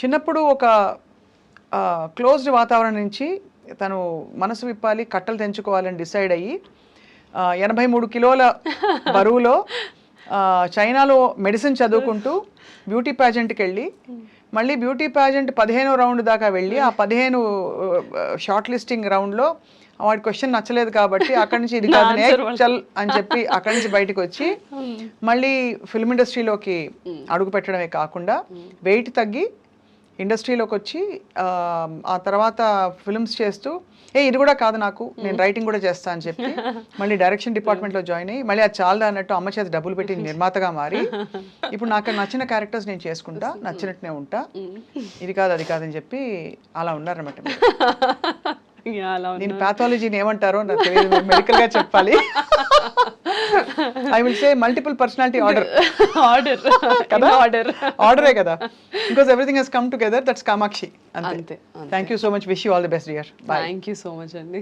చిన్నప్పుడు ఒక క్లోజ్డ్ వాతావరణం నుంచి తను మనసు విప్పాలి, కట్టలు తెంచుకోవాలని డిసైడ్ అయ్యి 83 కిలోల బరువులో చైనాలో మెడిసిన్ చదువుకుంటూ బ్యూటీ ప్యాజెంట్కి వెళ్ళి, మళ్ళీ బ్యూటీ ప్యాజెంట్ 15వ రౌండ్ దాకా వెళ్ళి, ఆ 15 షార్ట్ లిస్టింగ్ రౌండ్లో వాడి క్వశ్చన్ నచ్చలేదు కాబట్టి అక్కడి నుంచి ఇది కాదు చల్ అని చెప్పి అక్కడి నుంచి బయటకు వచ్చి మళ్ళీ ఫిల్మ్ ఇండస్ట్రీలోకి అడుగు పెట్టడమే కాకుండా వెయిట్ తగ్గి ఇండస్ట్రీలోకి వచ్చి ఆ తర్వాత ఫిల్మ్స్ చేస్తూ, ఇది కూడా కాదు నాకు, నేను రైటింగ్ కూడా చేస్తా అని చెప్పి మళ్ళీ డైరెక్షన్ డిపార్ట్మెంట్లో జాయిన్ అయ్యి, మళ్ళీ అది చాలదా అన్నట్టు అమ్మ చేత డబ్బులు పెట్టి నిర్మాతగా మారి, ఇప్పుడు నాకు నచ్చిన క్యారెక్టర్స్ నేను చేసుకుంటా, నచ్చినట్టునే ఉంటా, ఇది కాదు అది కాదని చెప్పి అలా ఉన్నారన్నమాట. Yeah, అలా నేను పాథాలజీని ఏమంటారో నాకు తెలియదు, మెడికల్ గా చెప్పాలి. I will say multiple personality order. Order కదా ఆర్డర్ ఆర్డరే కదా, because everything he's come together, that's Kamakshi. అంతే, అంతే. అంతే. Thank you so much, wish you all the best dear. Bye. Thank you so much అండి.